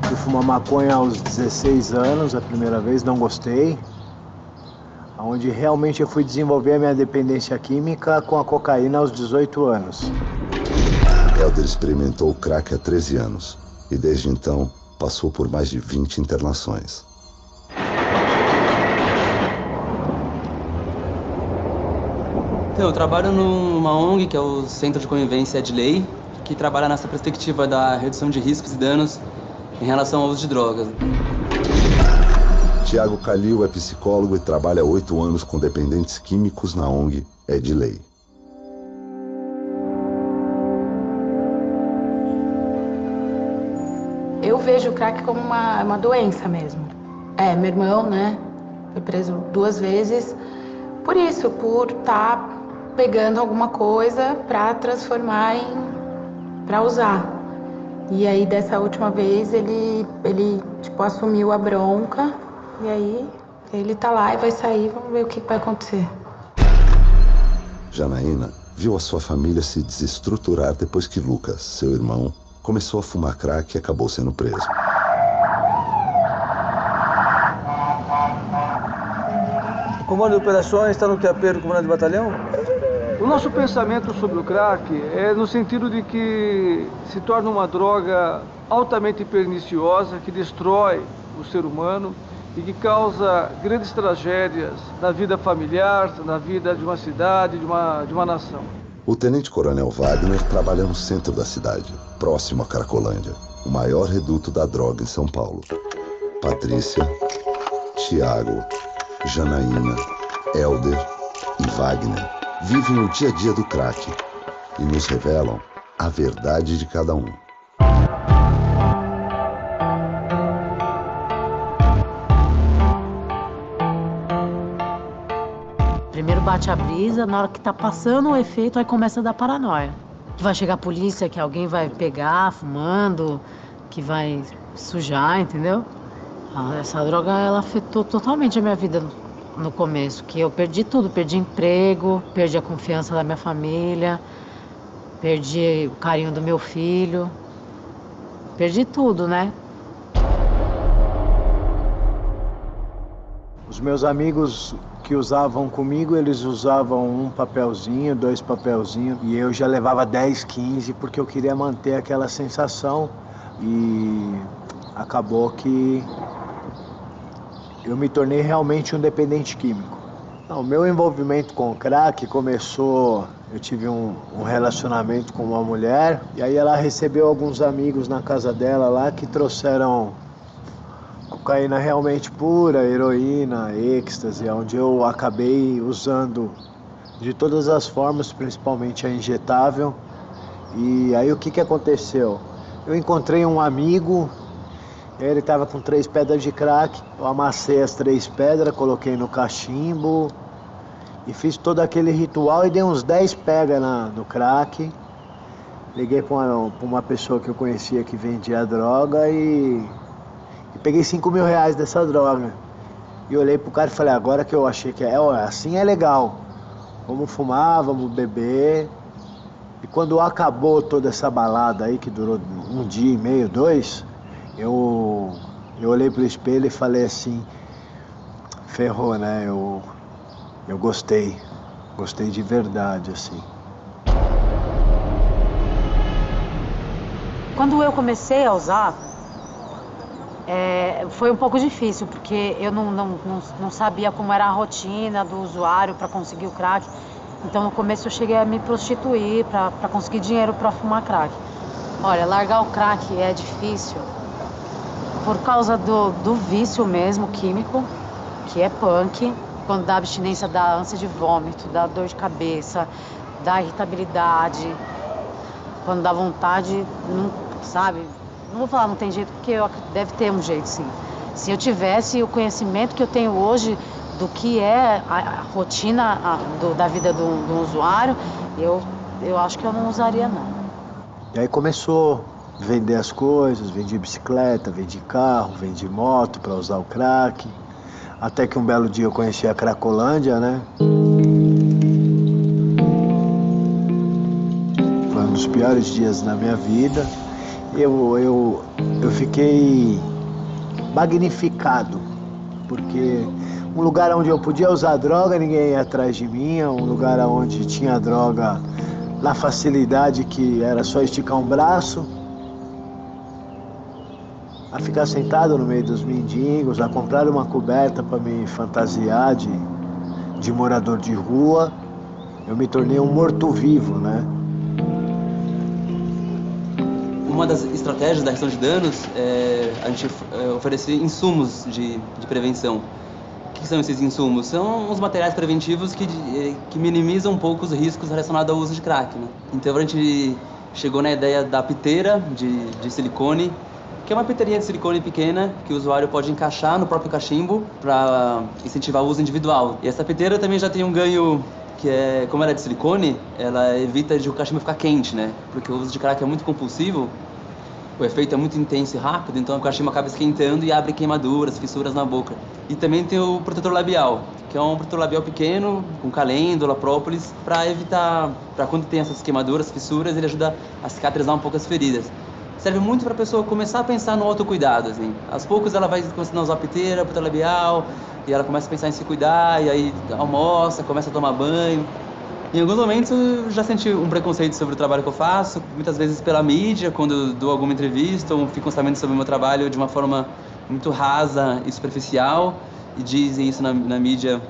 Fui fumar maconha aos 16 anos, a primeira vez, não gostei. Onde realmente eu fui desenvolver a minha dependência química com a cocaína aos 18 anos. Helder experimentou o crack há 13 anos e desde então passou por mais de 20 internações. Então, eu trabalho numa ONG, que é o Centro de Convivência de Lei, que trabalha nessa perspectiva da redução de riscos e danos em relação ao uso de drogas. Tiago Calil é psicólogo e trabalha há 8 anos com dependentes químicos na ONG É de Lei. Eu vejo o crack como uma doença mesmo. Meu irmão, né, foi preso 2 vezes por isso, por estar pegando alguma coisa para transformar para usar. E aí dessa última vez ele tipo assumiu a bronca e aí ele tá lá e vai sair, vamos ver o que vai acontecer. Janaína viu a sua família se desestruturar depois que Lucas, seu irmão, começou a fumar crack e acabou sendo preso. O comando de operações está no QAP do comandante de batalhão? O nosso pensamento sobre o crack é no sentido de que se torna uma droga altamente perniciosa, que destrói o ser humano e que causa grandes tragédias na vida familiar, na vida de uma cidade, de uma nação. O tenente-coronel Wagner trabalha no centro da cidade, próximo a Cracolândia, o maior reduto da droga em São Paulo. Patrícia, Tiago, Janaína, Helder e Wagner vivem o dia a dia do crack e nos revelam a verdade de cada um. Primeiro bate a brisa, na hora que tá passando o efeito, aí começa a dar paranoia. Que vai chegar a polícia, que alguém vai pegar fumando, que vai sujar, entendeu? Essa droga, ela afetou totalmente a minha vida no começo, que eu perdi tudo, perdi emprego, perdi a confiança da minha família, perdi o carinho do meu filho, perdi tudo, né? Os meus amigos que usavam comigo, eles usavam um papelzinho, 2 papelzinhos, e eu já levava 10, 15, porque eu queria manter aquela sensação, e acabou que eu me tornei realmente um dependente químico. O meu envolvimento com o crack começou, eu tive um relacionamento com uma mulher, e aí ela recebeu alguns amigos na casa dela lá que trouxeram cocaína realmente pura, heroína, êxtase, onde eu acabei usando de todas as formas, principalmente a injetável. E aí o que aconteceu? Eu encontrei um amigo Ele tava com 3 pedras de crack, eu amassei as 3 pedras, coloquei no cachimbo e fiz todo aquele ritual e dei uns 10 pegas no crack. Liguei pra uma pessoa que eu conhecia que vendia droga e peguei 5 mil reais dessa droga. E olhei pro cara e falei, agora que eu achei que assim é legal. Vamos fumar, vamos beber. E quando acabou toda essa balada aí, que durou 1 dia e meio, 2, eu olhei pro espelho e falei assim, ferrou, né? Eu gostei de verdade, assim. Quando eu comecei a usar, foi um pouco difícil, porque eu não sabia como era a rotina do usuário para conseguir o crack. Então, no começo, eu cheguei a me prostituir para conseguir dinheiro para fumar crack. Olha, largar o crack é difícil por causa do vício mesmo, químico, que é punk. Quando dá abstinência, dá ânsia de vômito, dá dor de cabeça, dá irritabilidade. Quando dá vontade, não, sabe? Não vou falar não tem jeito, porque deve ter um jeito, sim. Se eu tivesse o conhecimento que eu tenho hoje do que é a rotina da vida do usuário, eu acho que eu não usaria, não. E aí começou a vender as coisas, vendi bicicleta, vendi carro, vendi moto para usar o crack. Até que um belo dia eu conheci a Cracolândia, né? Foi um dos piores dias da minha vida. Eu fiquei magnificado, porque um lugar onde eu podia usar droga, ninguém ia atrás de mim, um lugar onde tinha droga na facilidade que era só esticar um braço, a ficar sentado no meio dos mendigos, a comprar uma coberta para me fantasiar de morador de rua. Eu me tornei um morto-vivo, né? Uma das estratégias da redução de danos é a gente oferecer insumos de prevenção. O que são esses insumos? São os materiais preventivos que minimizam um pouco os riscos relacionados ao uso de crack, né? Então a gente chegou na ideia da piteira de silicone, que é uma piteirinha de silicone pequena que o usuário pode encaixar no próprio cachimbo para incentivar o uso individual. E essa piteira também já tem um ganho que é, como ela é de silicone, ela evita de o cachimbo ficar quente, né? Porque o uso de crack é muito compulsivo, o efeito é muito intenso e rápido, então o cachimbo acaba esquentando e abre queimaduras, fissuras na boca. E também tem o protetor labial, que é um protetor labial pequeno, com calêndula, própolis, para evitar, para quando tem essas queimaduras, fissuras, ele ajuda a cicatrizar um pouco as feridas. Serve muito para a pessoa começar a pensar no autocuidado, assim. Aos poucos ela vai começando a usar a piteira, protetor labial, e ela começa a pensar em se cuidar, e aí almoça, começa a tomar banho. Em alguns momentos eu já senti um preconceito sobre o trabalho que eu faço, muitas vezes pela mídia, quando eu dou alguma entrevista ou fico sabendo sobre o meu trabalho de uma forma muito rasa e superficial, e dizem isso na mídia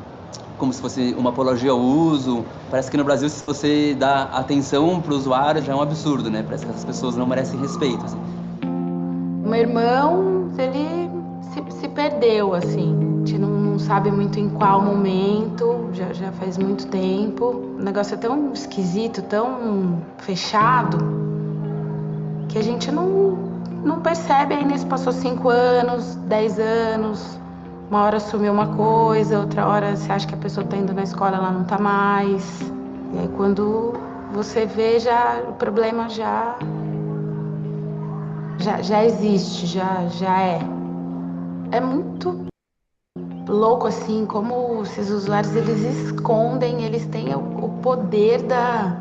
como se fosse uma apologia ao uso. Parece que no Brasil, se você dá atenção para o usuário, já é um absurdo, né? Parece que essas pessoas não merecem respeito, assim. O meu irmão, ele se perdeu, assim. A gente não sabe muito em qual momento, já faz muito tempo. O negócio é tão esquisito, tão fechado, que a gente não percebe. Aí nesse passou 5 anos, 10 anos, uma hora sumiu uma coisa, outra hora você acha que a pessoa tá indo na escola, ela não tá mais. E aí quando você vê, o problema já existe, já é. É muito louco, assim, como esses usuários, eles escondem, eles têm o poder da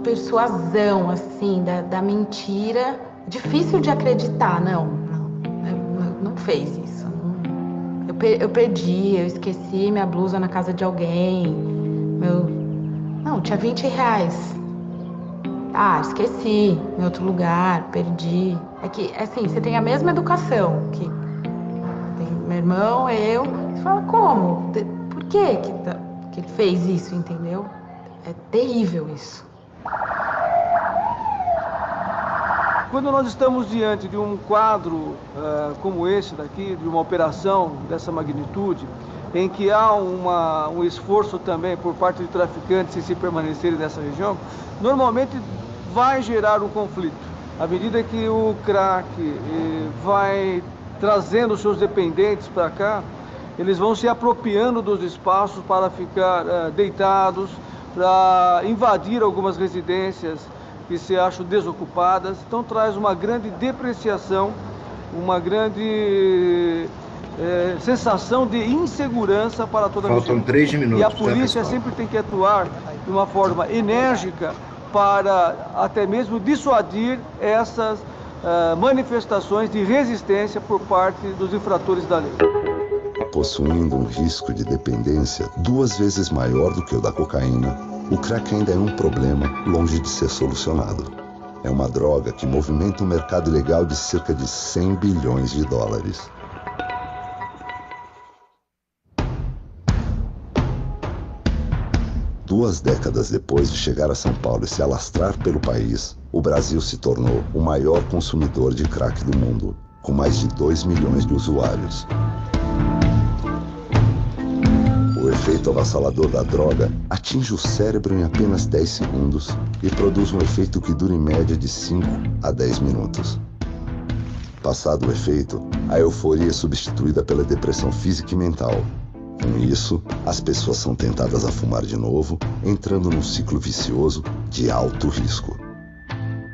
persuasão, assim, da mentira. Difícil de acreditar, não fez isso. Eu perdi, eu esqueci minha blusa na casa de alguém. Não, tinha 20 reais. Esqueci em outro lugar, perdi. É que, assim, você tem a mesma educação que tem meu irmão, eu. Você fala, como? Por que ele fez isso, entendeu? É terrível isso. Quando nós estamos diante de um quadro como esse daqui, de uma operação dessa magnitude, em que há um esforço também por parte de traficantes em se permanecerem nessa região, normalmente vai gerar um conflito. À medida que o crack vai trazendo seus dependentes para cá, eles vão se apropriando dos espaços para ficar deitados, para invadir algumas residências que se acham desocupadas. Então traz uma grande depreciação, uma grande sensação de insegurança para toda a região. Faltam 3 minutos. E a polícia sempre tem que atuar de uma forma enérgica para até mesmo dissuadir essas manifestações de resistência por parte dos infratores da lei. Possuindo um risco de dependência 2 vezes maior do que o da cocaína, o crack ainda é um problema longe de ser solucionado. É uma droga que movimenta um mercado ilegal de cerca de 100 bilhões de dólares. Duas décadas depois de chegar a São Paulo e se alastrar pelo país, o Brasil se tornou o maior consumidor de crack do mundo, com mais de 2 milhões de usuários. O efeito avassalador da droga atinge o cérebro em apenas 10 segundos e produz um efeito que dura em média de 5 a 10 minutos. Passado o efeito, a euforia é substituída pela depressão física e mental. Com isso, as pessoas são tentadas a fumar de novo, entrando num ciclo vicioso de alto risco.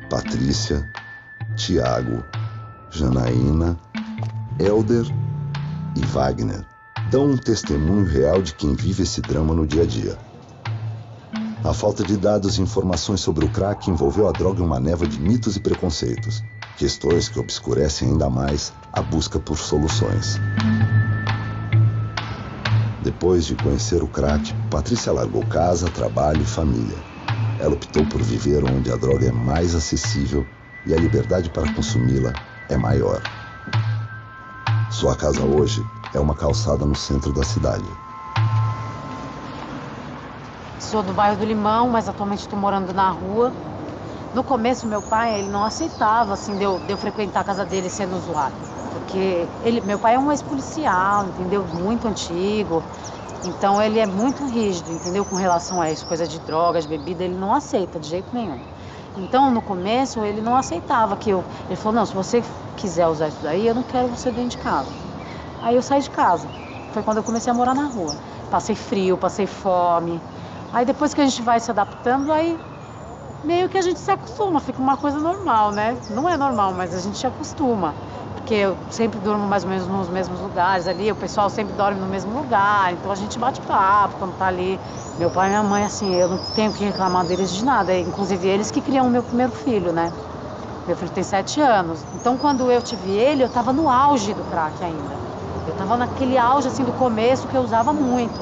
Patrícia, Tiago, Janaína, Elder e Wagner dão um testemunho real de quem vive esse drama no dia a dia. A falta de dados e informações sobre o crack envolveu a droga em uma névoa de mitos e preconceitos, questões que obscurecem ainda mais a busca por soluções. Depois de conhecer o crack, Patrícia largou casa, trabalho e família. Ela optou por viver onde a droga é mais acessível e a liberdade para consumi-la é maior. Sua casa hoje é uma calçada no centro da cidade. Sou do bairro do Limão, mas atualmente estou morando na rua. No começo, meu pai, ele não aceitava, assim, de eu frequentar a casa dele sendo usuário. Porque meu pai é um ex-policial, entendeu? Muito antigo. Então, ele é muito rígido, entendeu? Com relação a isso, coisa de drogas, bebida, ele não aceita de jeito nenhum. Então, no começo, ele não aceitava que eu... Ele falou, não, se você quiser usar isso daí, eu não quero você dentro de casa. Aí eu saí de casa. Foi quando eu comecei a morar na rua. Passei frio, passei fome. Aí depois que a gente vai se adaptando, aí meio que a gente se acostuma, fica uma coisa normal, né? Não é normal, mas a gente se acostuma. Porque eu sempre durmo mais ou menos nos mesmos lugares ali, o pessoal sempre dorme no mesmo lugar, então a gente bate papo quando tá ali. Meu pai e minha mãe, assim, eu não tenho que reclamar deles de nada, inclusive eles que criam o meu primeiro filho, né? Meu filho tem 7 anos. Então quando eu tive ele, eu tava no auge do crack ainda. Eu tava naquele auge, assim, do começo que eu usava muito.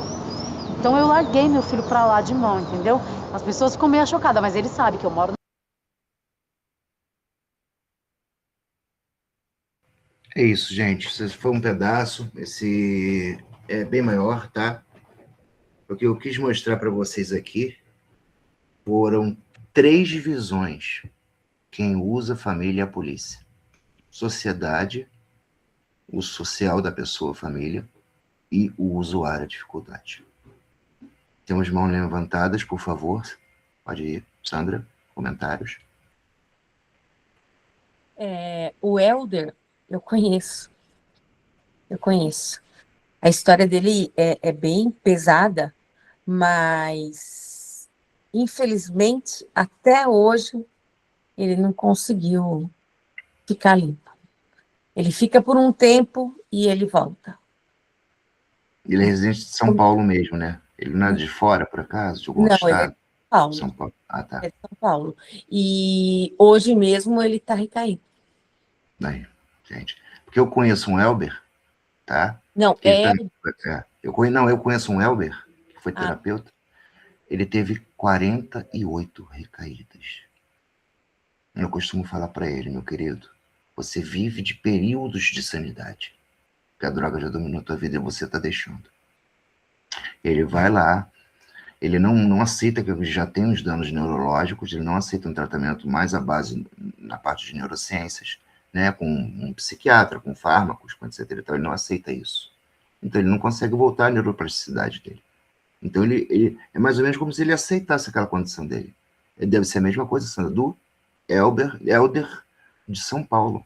Então eu larguei meu filho pra lá de mão, entendeu? As pessoas ficam meio chocadas, mas ele sabe que eu moro... É isso, gente. Esse foi um pedaço. Esse é bem maior, tá? O que eu quis mostrar para vocês aqui foram 3 visões. Quem usa a família e a polícia. Sociedade, o social da pessoa, família, e o usuário, a dificuldade. Temos mãos levantadas, por favor. Pode ir, Sandra, comentários. O Elder, eu conheço. A história dele é bem pesada, mas, infelizmente, até hoje, ele não conseguiu ficar limpo. Ele fica por um tempo e ele volta. Ele é residente de São Paulo mesmo, né? Ele não é de fora, por acaso? De algum estado? Ele é de São Paulo. São Paulo. Ah, tá. É de São Paulo. E hoje mesmo ele está recaído. Aí, gente. Porque eu conheço um Elber, tá? Não, eu conheço um Elber, que foi terapeuta. Ele teve 48 recaídas. Eu costumo falar para ele, meu querido, você vive de períodos de sanidade. Que a droga já dominou a tua vida e você está deixando. Ele vai lá, ele não aceita que já tem os danos neurológicos, ele não aceita um tratamento mais à base na parte de neurociências, né, com um psiquiatra, com fármacos, com etc. Então ele não aceita isso. Então ele não consegue voltar à neuroplasticidade dele. Então ele é mais ou menos como se ele aceitasse aquela condição dele. Ele deve ser a mesma coisa, Sandra, do Elder, de São Paulo.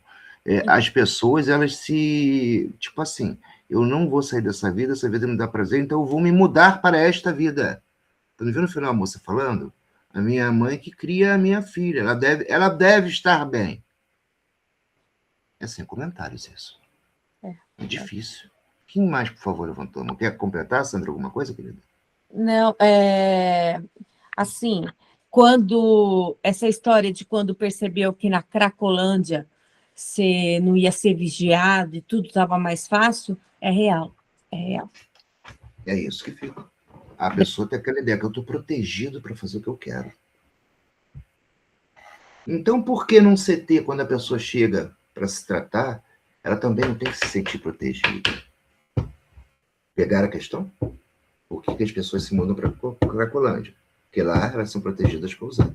As pessoas, elas se... Tipo assim, eu não vou sair dessa vida, essa vida me dá prazer, então eu vou me mudar para esta vida. Tá me vendo no final a moça falando? A minha mãe que cria a minha filha, ela deve estar bem. É sem comentários isso. É difícil. Quem mais, por favor, levantou a mão? Quer completar, Sandra, alguma coisa, querida? Não, assim, quando essa história de quando percebeu que na Cracolândia você não ia ser vigiado e tudo estava mais fácil, é real. É real. É isso que fica. A pessoa tem aquela ideia que eu estou protegido para fazer o que eu quero. Então, por que num CT, quando a pessoa chega para se tratar, ela também não tem que se sentir protegida? Pegaram a questão? Por que as pessoas se mudam para a Cracolândia? Porque lá elas são protegidas para usar.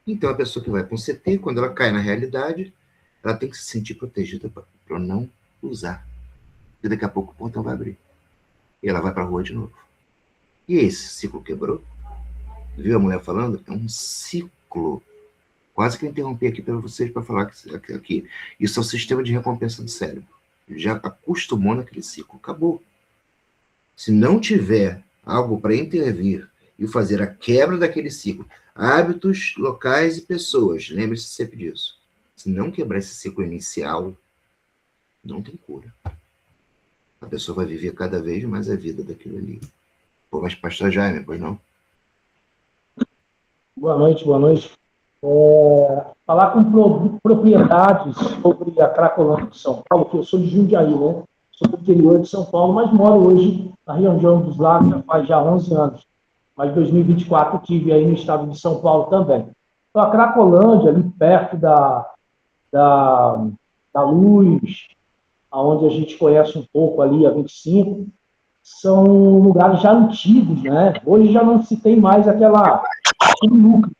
Então, a pessoa que vai para um CT, quando ela cai na realidade, ela tem que se sentir protegida para não usar. E daqui a pouco o portão vai abrir. E ela vai para a rua de novo. E esse ciclo quebrou? Viu a mulher falando? É um ciclo. Quase que eu interrompi aqui para vocês para falar que aqui. Isso é o sistema de recompensa do cérebro. Já acostumou naquele ciclo. Acabou. Se não tiver algo para intervir e fazer a quebra daquele ciclo, hábitos, locais e pessoas, lembre-se sempre disso. Se não quebrar esse ciclo inicial, não tem cura. A pessoa vai viver cada vez mais a vida daquilo ali. Pô, mas pastor Jaime, pois não? Boa noite, boa noite. Falar com propriedades sobre a Cracolândia de São Paulo, que eu sou de Jundiaí, né? Sou do interior de São Paulo, mas moro hoje na região dos Lagos já faz 11 anos. Mas em 2024 estive aí no estado de São Paulo também. Então, a Cracolândia, ali perto da Luz, onde a gente conhece um pouco ali, a 25, são lugares já antigos, né? Hoje já não se tem mais aquele núcleo,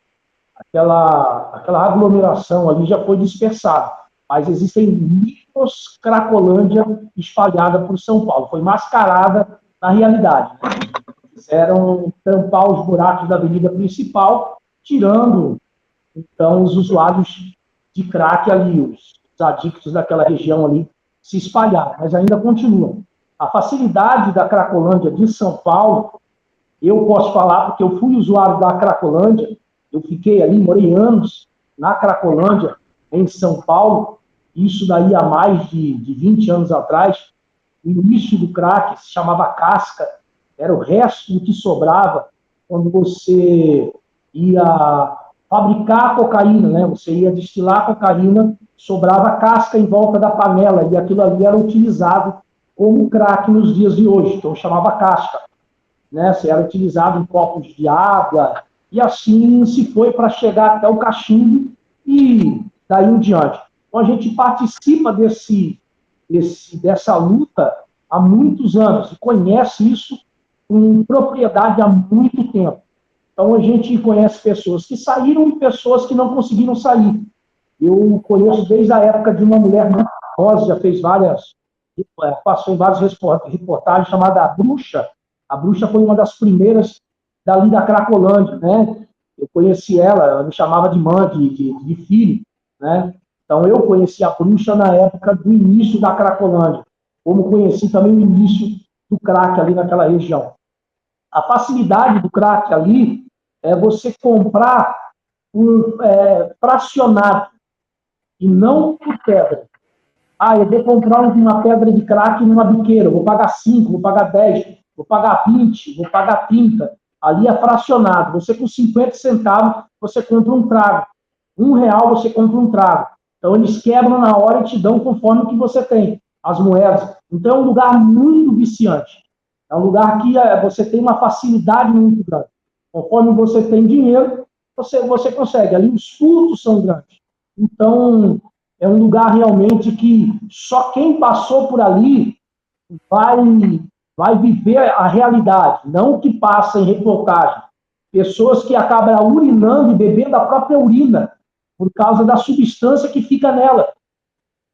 aquela aglomeração ali já foi dispersada. Mas existem micros Cracolândia espalhada por São Paulo. Foi mascarada na realidade, né? Fizeram tampar os buracos da avenida principal, tirando, então, os usuários de crack ali, os adictos daquela região ali, se espalharam, mas ainda continuam. A facilidade da Cracolândia de São Paulo, eu posso falar porque eu fui usuário da Cracolândia, eu fiquei ali, morei anos na Cracolândia, em São Paulo, isso daí há mais de 20 anos atrás. O início do crack se chamava casca, era o resto do que sobrava quando você ia fabricar a cocaína, né? Você ia destilar a cocaína, sobrava casca em volta da panela, e aquilo ali era utilizado como crack nos dias de hoje, então chamava casca, né? Você era utilizado em copos de água, e assim se foi para chegar até o cachimbo, e daí em diante. Então a gente participa dessa luta há muitos anos, e conhece isso com propriedade há muito tempo. Então a gente conhece pessoas que saíram e pessoas que não conseguiram sair. Eu conheço desde a época de uma mulher muito famosa, já fez passou em várias reportagens, chamada A Bruxa. A Bruxa foi uma das primeiras dali da Cracolândia, né? Eu conheci ela me chamava de mãe, de filho, né? Então eu conheci a Bruxa na época do início da Cracolândia, como conheci também o início do crack ali naquela região. A facilidade do crack ali é você comprar fracionado e não por pedra. Eu vou comprar uma pedra de crack numa biqueira, vou pagar 5, vou pagar 10, vou pagar 20, vou pagar 30. Ali é fracionado. Você com 50 centavos, você compra um trago. R$1 você compra um trago. Então eles quebram na hora e te dão conforme o que você tem, as moedas. Então é um lugar muito viciante. É um lugar que você tem uma facilidade muito grande. Conforme você tem dinheiro, você consegue. Ali os custos são grandes. Então, é um lugar realmente que só quem passou por ali vai viver a realidade, não o que passa em reportagem. Pessoas que acabam urinando e bebendo a própria urina por causa da substância que fica nela.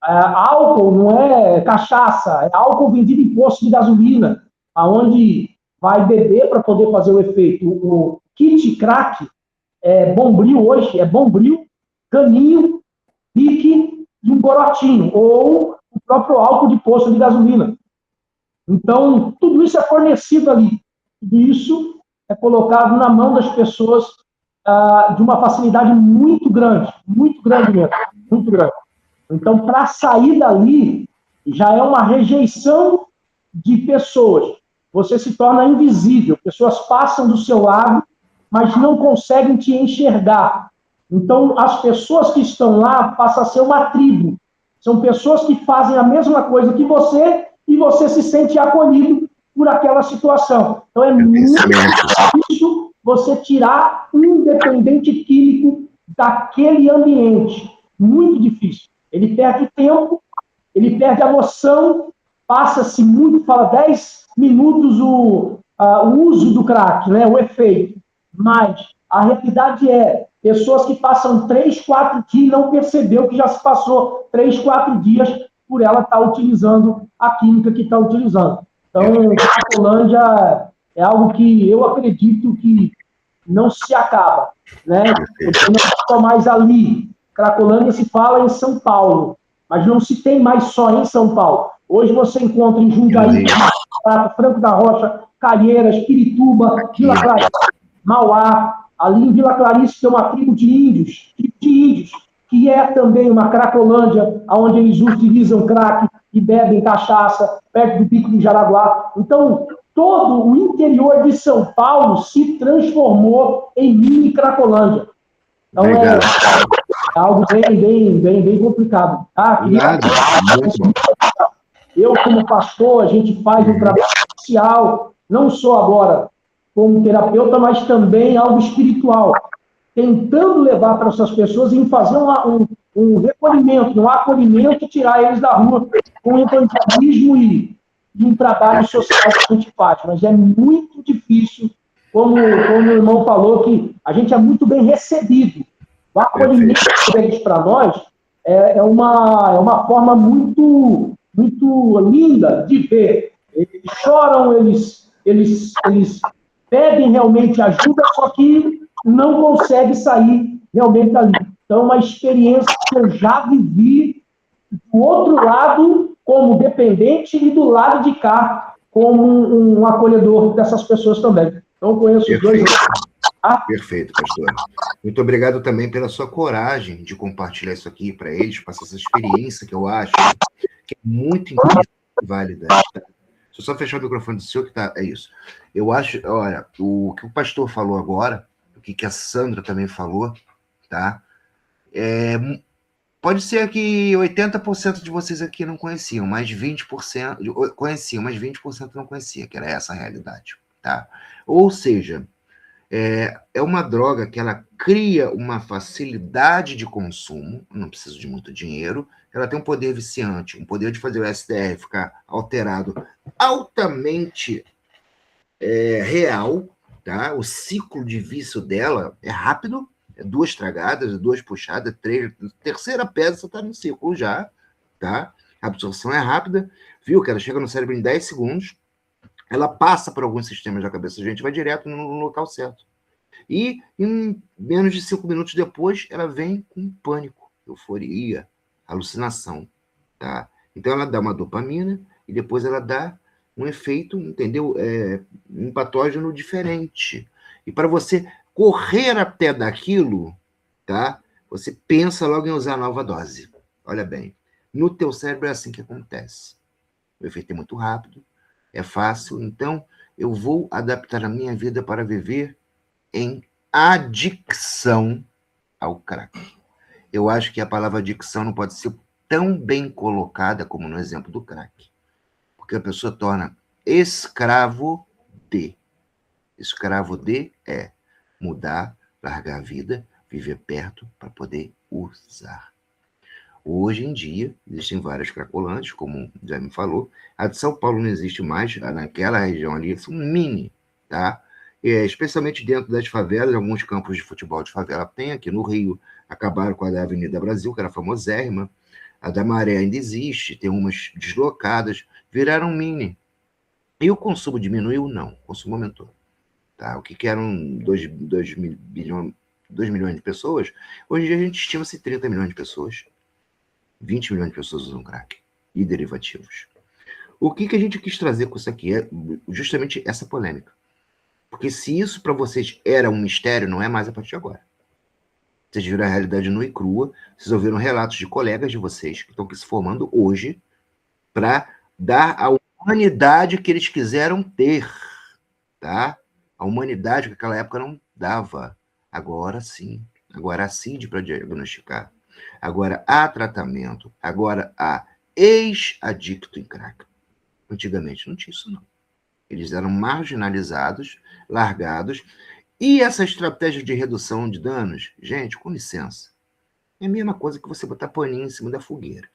Álcool não é cachaça, é álcool vendido em posto de gasolina, aonde vai beber para poder fazer o efeito. O kit crack é Bombril hoje, é Bombril, Caninho, Pique um corotinho, ou o próprio álcool de posto de gasolina. Então, tudo isso é fornecido ali. Tudo isso é colocado na mão das pessoas de uma facilidade muito grande mesmo, muito grande. Então, para sair dali, já é uma rejeição de pessoas. Você se torna invisível. Pessoas passam do seu lado, mas não conseguem te enxergar. Então, as pessoas que estão lá passam a ser uma tribo. São pessoas que fazem a mesma coisa que você e você se sente acolhido por aquela situação. Então, é muito difícil você tirar um dependente químico daquele ambiente. Muito difícil. Ele perde tempo, ele perde a noção, passa-se muito, fala 10 minutos o uso do crack, né, o efeito. Mas a realidade é, pessoas que passam 3, 4 dias não percebeu que já se passou 3, 4 dias por ela estar utilizando a química que está utilizando. Então, a Cracolândia é algo que eu acredito que não se acaba, né? Porque não é só mais ali. Cracolândia se fala em São Paulo, mas não se tem mais só em São Paulo. Hoje você encontra em Jundiaí, Franco da Rocha, Calheiras, Pirituba, Vila Clarice, Mauá. Ali em Vila Clarice tem uma tribo de índios, que é também uma Cracolândia, onde eles utilizam crack e bebem cachaça, perto do Pico do Jaraguá. Então, todo o interior de São Paulo se transformou em mini Cracolândia. Então, é algo bem complicado. Tá? Eu, como pastor, a gente faz um trabalho social, não só agora como terapeuta, mas também algo espiritual, tentando levar para essas pessoas e fazer um recolhimento, um acolhimento, tirar eles da rua com evangelismo e um trabalho social que a gente faz. Mas é muito difícil, como o irmão falou, que a gente é muito bem recebido. O acolhimento deles para nós é uma forma muito linda de ver. Eles choram, eles pedem realmente ajuda, só que não conseguem sair realmente dali. Então, é uma experiência que eu já vivi do outro lado como dependente e do lado de cá como um acolhedor dessas pessoas também. Então, eu conheço os dois. Perfeito, pastor. Muito obrigado também pela sua coragem de compartilhar isso aqui para eles, passar essa experiência que eu acho que é muito interessante e válida. Tá? Deixa eu só fechar o microfone do senhor, que tá. É isso. Eu acho, olha, o que o pastor falou agora, o que a Sandra também falou, tá? Pode ser que 80% de vocês aqui não conheciam, mas 20% conheciam, mas 20% não conhecia, que era essa a realidade, tá? Ou seja, é uma droga que ela cria uma facilidade de consumo, não precisa de muito dinheiro, ela tem um poder viciante, um poder de fazer o SDR ficar alterado altamente real, tá? O ciclo de vício dela é rápido, 2 tragadas, 2 puxadas, 3, terceira pedra você está no ciclo já, tá? A absorção é rápida, viu? Que ela chega no cérebro em 10 segundos, ela passa por alguns sistemas da cabeça da gente, vai direto no local certo. E em menos de 5 minutos depois, ela vem com pânico, euforia, alucinação, tá? Então ela dá uma dopamina e depois ela dá um efeito, entendeu? Um patógeno diferente. E para você correr até daquilo, tá? Você pensa logo em usar a nova dose. Olha bem, no teu cérebro é assim que acontece. O efeito é muito rápido, é fácil, então eu vou adaptar a minha vida para viver em adicção ao crack. Eu acho que a palavra adicção não pode ser tão bem colocada como no exemplo do crack. Porque a pessoa torna escravo de. Escravo de é mudar, largar a vida, viver perto para poder usar. Hoje em dia, existem várias cracolantes, como já me falou. A de São Paulo não existe mais, naquela região ali, são mini, tá? Especialmente dentro das favelas, alguns campos de futebol de favela tem, aqui no Rio, acabaram com a da Avenida Brasil, que era famosérrima. A da Maré ainda existe, tem umas deslocadas, viraram mini. E o consumo diminuiu? Não, o consumo aumentou. Tá? O que eram 2 milhões de pessoas, hoje em dia a gente estima-se 30 milhões de pessoas. 20 milhões de pessoas usam crack e derivativos. O que a gente quis trazer com isso aqui é justamente essa polêmica. Porque se isso para vocês era um mistério, não é mais a partir de agora. Vocês viram a realidade nua e crua, vocês ouviram relatos de colegas de vocês que estão aqui se formando hoje para dar a humanidade que eles quiseram ter, tá? A humanidade que naquela época não dava. Agora sim. Agora há CID para diagnosticar. Agora há tratamento. Agora há ex-adicto em crack. Antigamente não tinha isso, não. Eles eram marginalizados, largados. E essa estratégia de redução de danos, gente, com licença, é a mesma coisa que você botar paninho em cima da fogueira.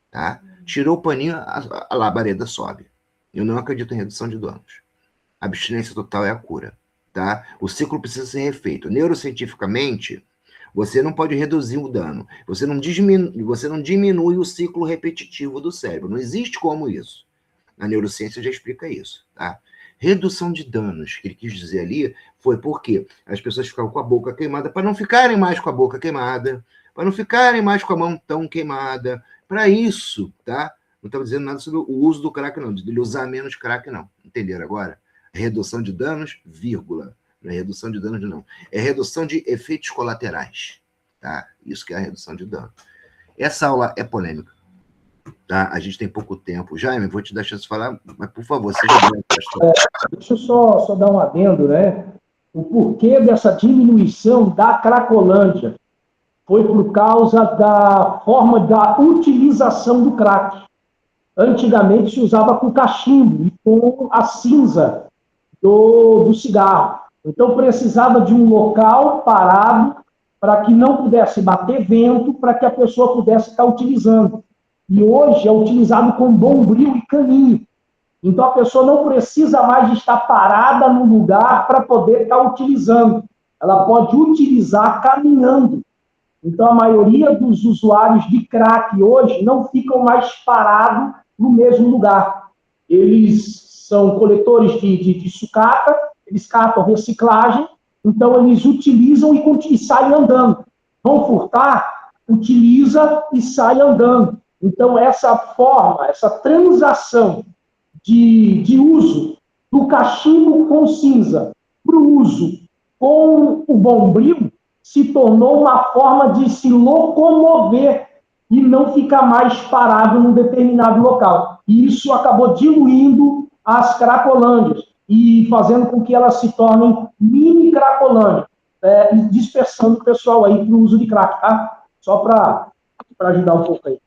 Tá? Tirou o paninho, a labareda sobe. Eu não acredito em redução de danos. A abstinência total é a cura. Tá? O ciclo precisa ser refeito. Neurocientificamente, você não pode reduzir o dano. Você não diminui o ciclo repetitivo do cérebro. Não existe como isso. A neurociência já explica isso. Tá? Redução de danos, que ele quis dizer ali, foi porque as pessoas ficavam com a boca queimada para não ficarem mais com a boca queimada, para não ficarem mais com a mão tão queimada. Para isso, tá? Não estava dizendo nada sobre o uso do crack, não. De ele usar menos crack, não. Entenderam agora? Redução de danos, vírgula. Não é redução de danos, não. É redução de efeitos colaterais. Tá? Isso que é a redução de dano. Essa aula é polêmica. Tá? A gente tem pouco tempo. Jaime, vou te dar chance de falar, mas por favor, seja breve. Deixa eu só dar um adendo, né? O porquê dessa diminuição da Cracolândia foi por causa da forma da utilização do crack. Antigamente se usava com cachimbo e com a cinza do cigarro. Então precisava de um local parado para que não pudesse bater vento, para que a pessoa pudesse estar utilizando. E hoje é utilizado com bombril e caninho. Então a pessoa não precisa mais de estar parada no lugar para poder estar utilizando. Ela pode utilizar caminhando. Então a maioria dos usuários de crack hoje não ficam mais parados no mesmo lugar. Eles são coletores de sucata, eles catam reciclagem, então eles utilizam e saem andando. Vão furtar, utiliza e sai andando. Então essa forma, essa transação de uso do cachimbo com cinza para o uso com o bombril se tornou uma forma de se locomover e não ficar mais parado num determinado local. E isso acabou diluindo as cracolândias e fazendo com que elas se tornem mini cracolândias, e dispersando o pessoal aí para o uso de crack, tá? Só para ajudar um pouco aí.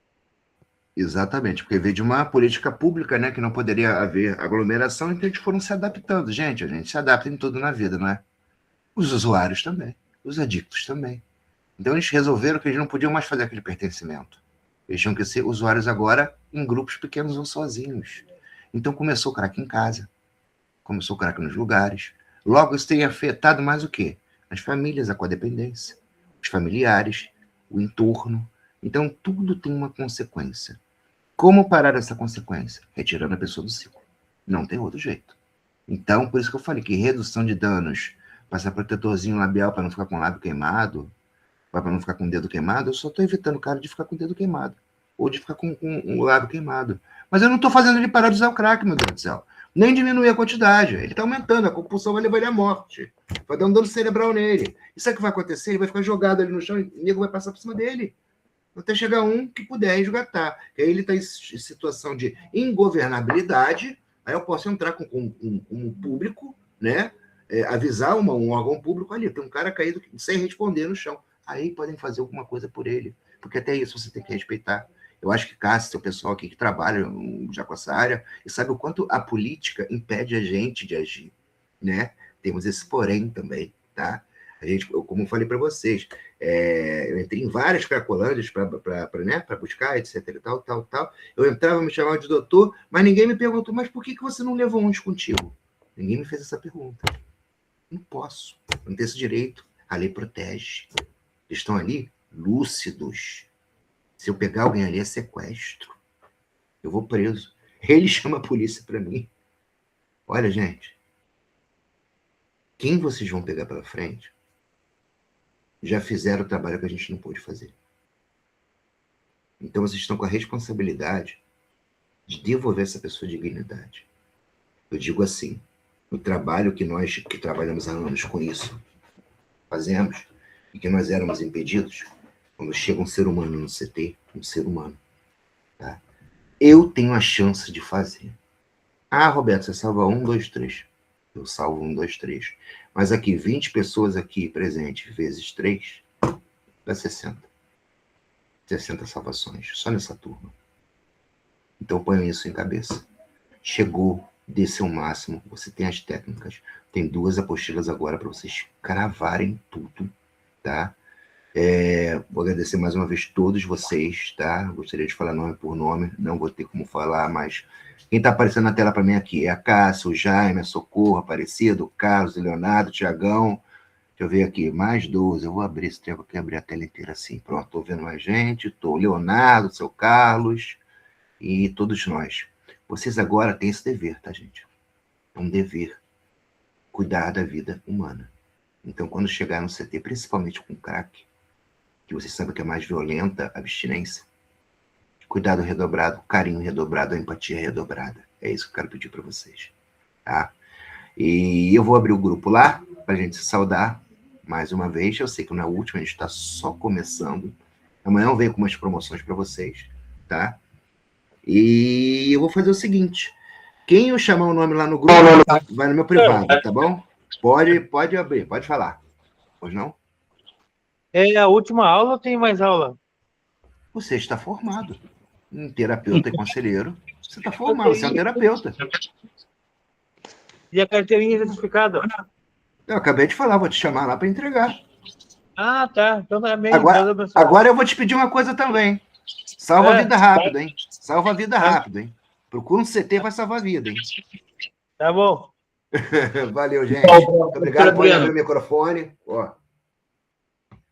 Exatamente, porque veio de uma política pública, né, que não poderia haver aglomeração, então eles foram se adaptando. Gente, a gente se adapta em tudo na vida, não é? Os usuários também, os adictos também. Então eles resolveram que eles não podiam mais fazer aquele pertencimento. Eles tinham que ser usuários agora em grupos pequenos ou sozinhos. Então começou o crack em casa, começou o crack nos lugares. Logo isso tem afetado mais o quê? As famílias, a codependência, os familiares, o entorno. Então tudo tem uma consequência. Como parar essa consequência? Retirando a pessoa do ciclo. Não tem outro jeito. Então, por isso que eu falei que redução de danos, passar protetorzinho labial para não ficar com o lábio queimado, para não ficar com o dedo queimado, eu só estou evitando o cara de ficar com o dedo queimado. Ou de ficar com o lábio queimado. Mas eu não estou fazendo ele parar de usar o crack, meu Deus do céu. Nem diminuir a quantidade. Ele está aumentando, a compulsão vai levar ele à morte. Vai dar um dano cerebral nele. E sabe o que vai acontecer? Ele vai ficar jogado ali no chão e o nego vai passar por cima dele. Até chegar um que puder resgatar. E aí ele está em situação de ingovernabilidade, aí eu posso entrar com um público, né? Avisar um órgão público ali, tem um cara caído sem responder no chão. Aí podem fazer alguma coisa por ele, porque até isso você tem que respeitar. Eu acho que Cássio, o pessoal aqui que trabalha já com essa área, e sabe o quanto a política impede a gente de agir, né? Temos esse porém também, tá? A gente, como eu falei para vocês, eu entrei em várias cracolândias para buscar, etc, e tal. Eu entrava, me chamava de doutor, mas ninguém me perguntou, mas por que você não levou uns contigo? Ninguém me fez essa pergunta. Não posso, não tenho esse direito. A lei protege. Eles estão ali lúcidos. Se eu pegar alguém ali, é sequestro. Eu vou preso. Ele chama a polícia para mim. Olha, gente, quem vocês vão pegar pela frente já fizeram o trabalho que a gente não pôde fazer. Então, vocês estão com a responsabilidade de devolver essa pessoa dignidade. Eu digo assim, o trabalho que nós, que trabalhamos há anos com isso, fazemos, e que nós éramos impedidos, quando chega um ser humano no CT, um ser humano, tá? Eu tenho a chance de fazer. Ah, Roberto, você salva 1, 2, 3. Eu salvo 1, 2, 3. Mas aqui, 20 pessoas aqui presentes, vezes 3, dá 60. 60 salvações, só nessa turma. Então, ponham isso em cabeça. Chegou, dê seu máximo, você tem as técnicas. Tem 2 apostilas agora para vocês cravarem tudo, tá? Vou agradecer mais uma vez todos vocês, tá? Gostaria de falar nome por nome, não vou ter como falar, mas quem está aparecendo na tela para mim aqui é a Cássia, o Jaime, a Socorro, Aparecido, o Carlos, o Leonardo, o Tiagão. Deixa eu ver aqui, mais 12. Eu vou abrir esse tempo aqui, abrir a tela inteira assim. Pronto, estou vendo mais gente, estou o Leonardo, o seu Carlos e todos nós. Vocês agora têm esse dever, tá, gente? É um dever cuidar da vida humana. Então, quando chegar no CT, principalmente com crack, que vocês sabem que é mais violenta, a abstinência, cuidado redobrado, carinho redobrado, a empatia redobrada. É isso que eu quero pedir para vocês, tá? E eu vou abrir o grupo lá, para a gente se saudar mais uma vez. Eu sei que não é o último, a gente está só começando. Amanhã eu venho com umas promoções para vocês, tá? E eu vou fazer o seguinte, quem eu chamar o nome lá no grupo, vai no meu privado, tá bom? Pode abrir, pode falar. Pois não? É a última aula ou tem mais aula? Você está formado em terapeuta e conselheiro. Você está formado, você é um terapeuta. E a carteirinha certificada? Eu acabei de falar, vou te chamar lá para entregar. Ah, tá. Então tá bem. Agora eu vou te pedir uma coisa também. Salva a vida rápido, hein? Salva a vida rápido, hein? Procura um CT, vai salvar a vida, hein? Tá bom. Valeu, gente. Muito obrigado por abrir o microfone. Ó.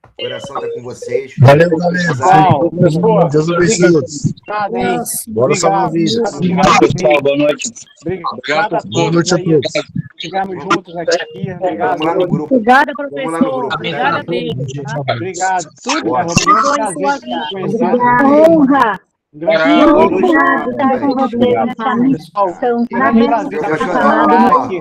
O coração está com vocês. Valeu, galera. Deus abençoe todos. Bora salvar a vida. Obrigado, pessoal. Boa noite. Obrigado. Boa noite a todos. Ficamos juntos aqui. Obrigado. Vamos lá no grupo. Obrigada, Vamos lá no professor. grupo. Obrigada mesmo. Obrigado. Tudo Boa. honra. Obrigado por estar com vocês nessa missão. Parabéns por estar falando aqui.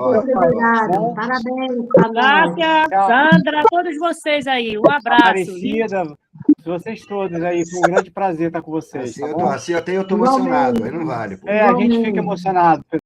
Parabéns. Nádia, Sandra, todos vocês aí. Um abraço. Aparecida, vocês todos aí. Foi um grande prazer estar com vocês. Assim eu tô emocionado, aí não vale. Pô. A gente fica emocionado.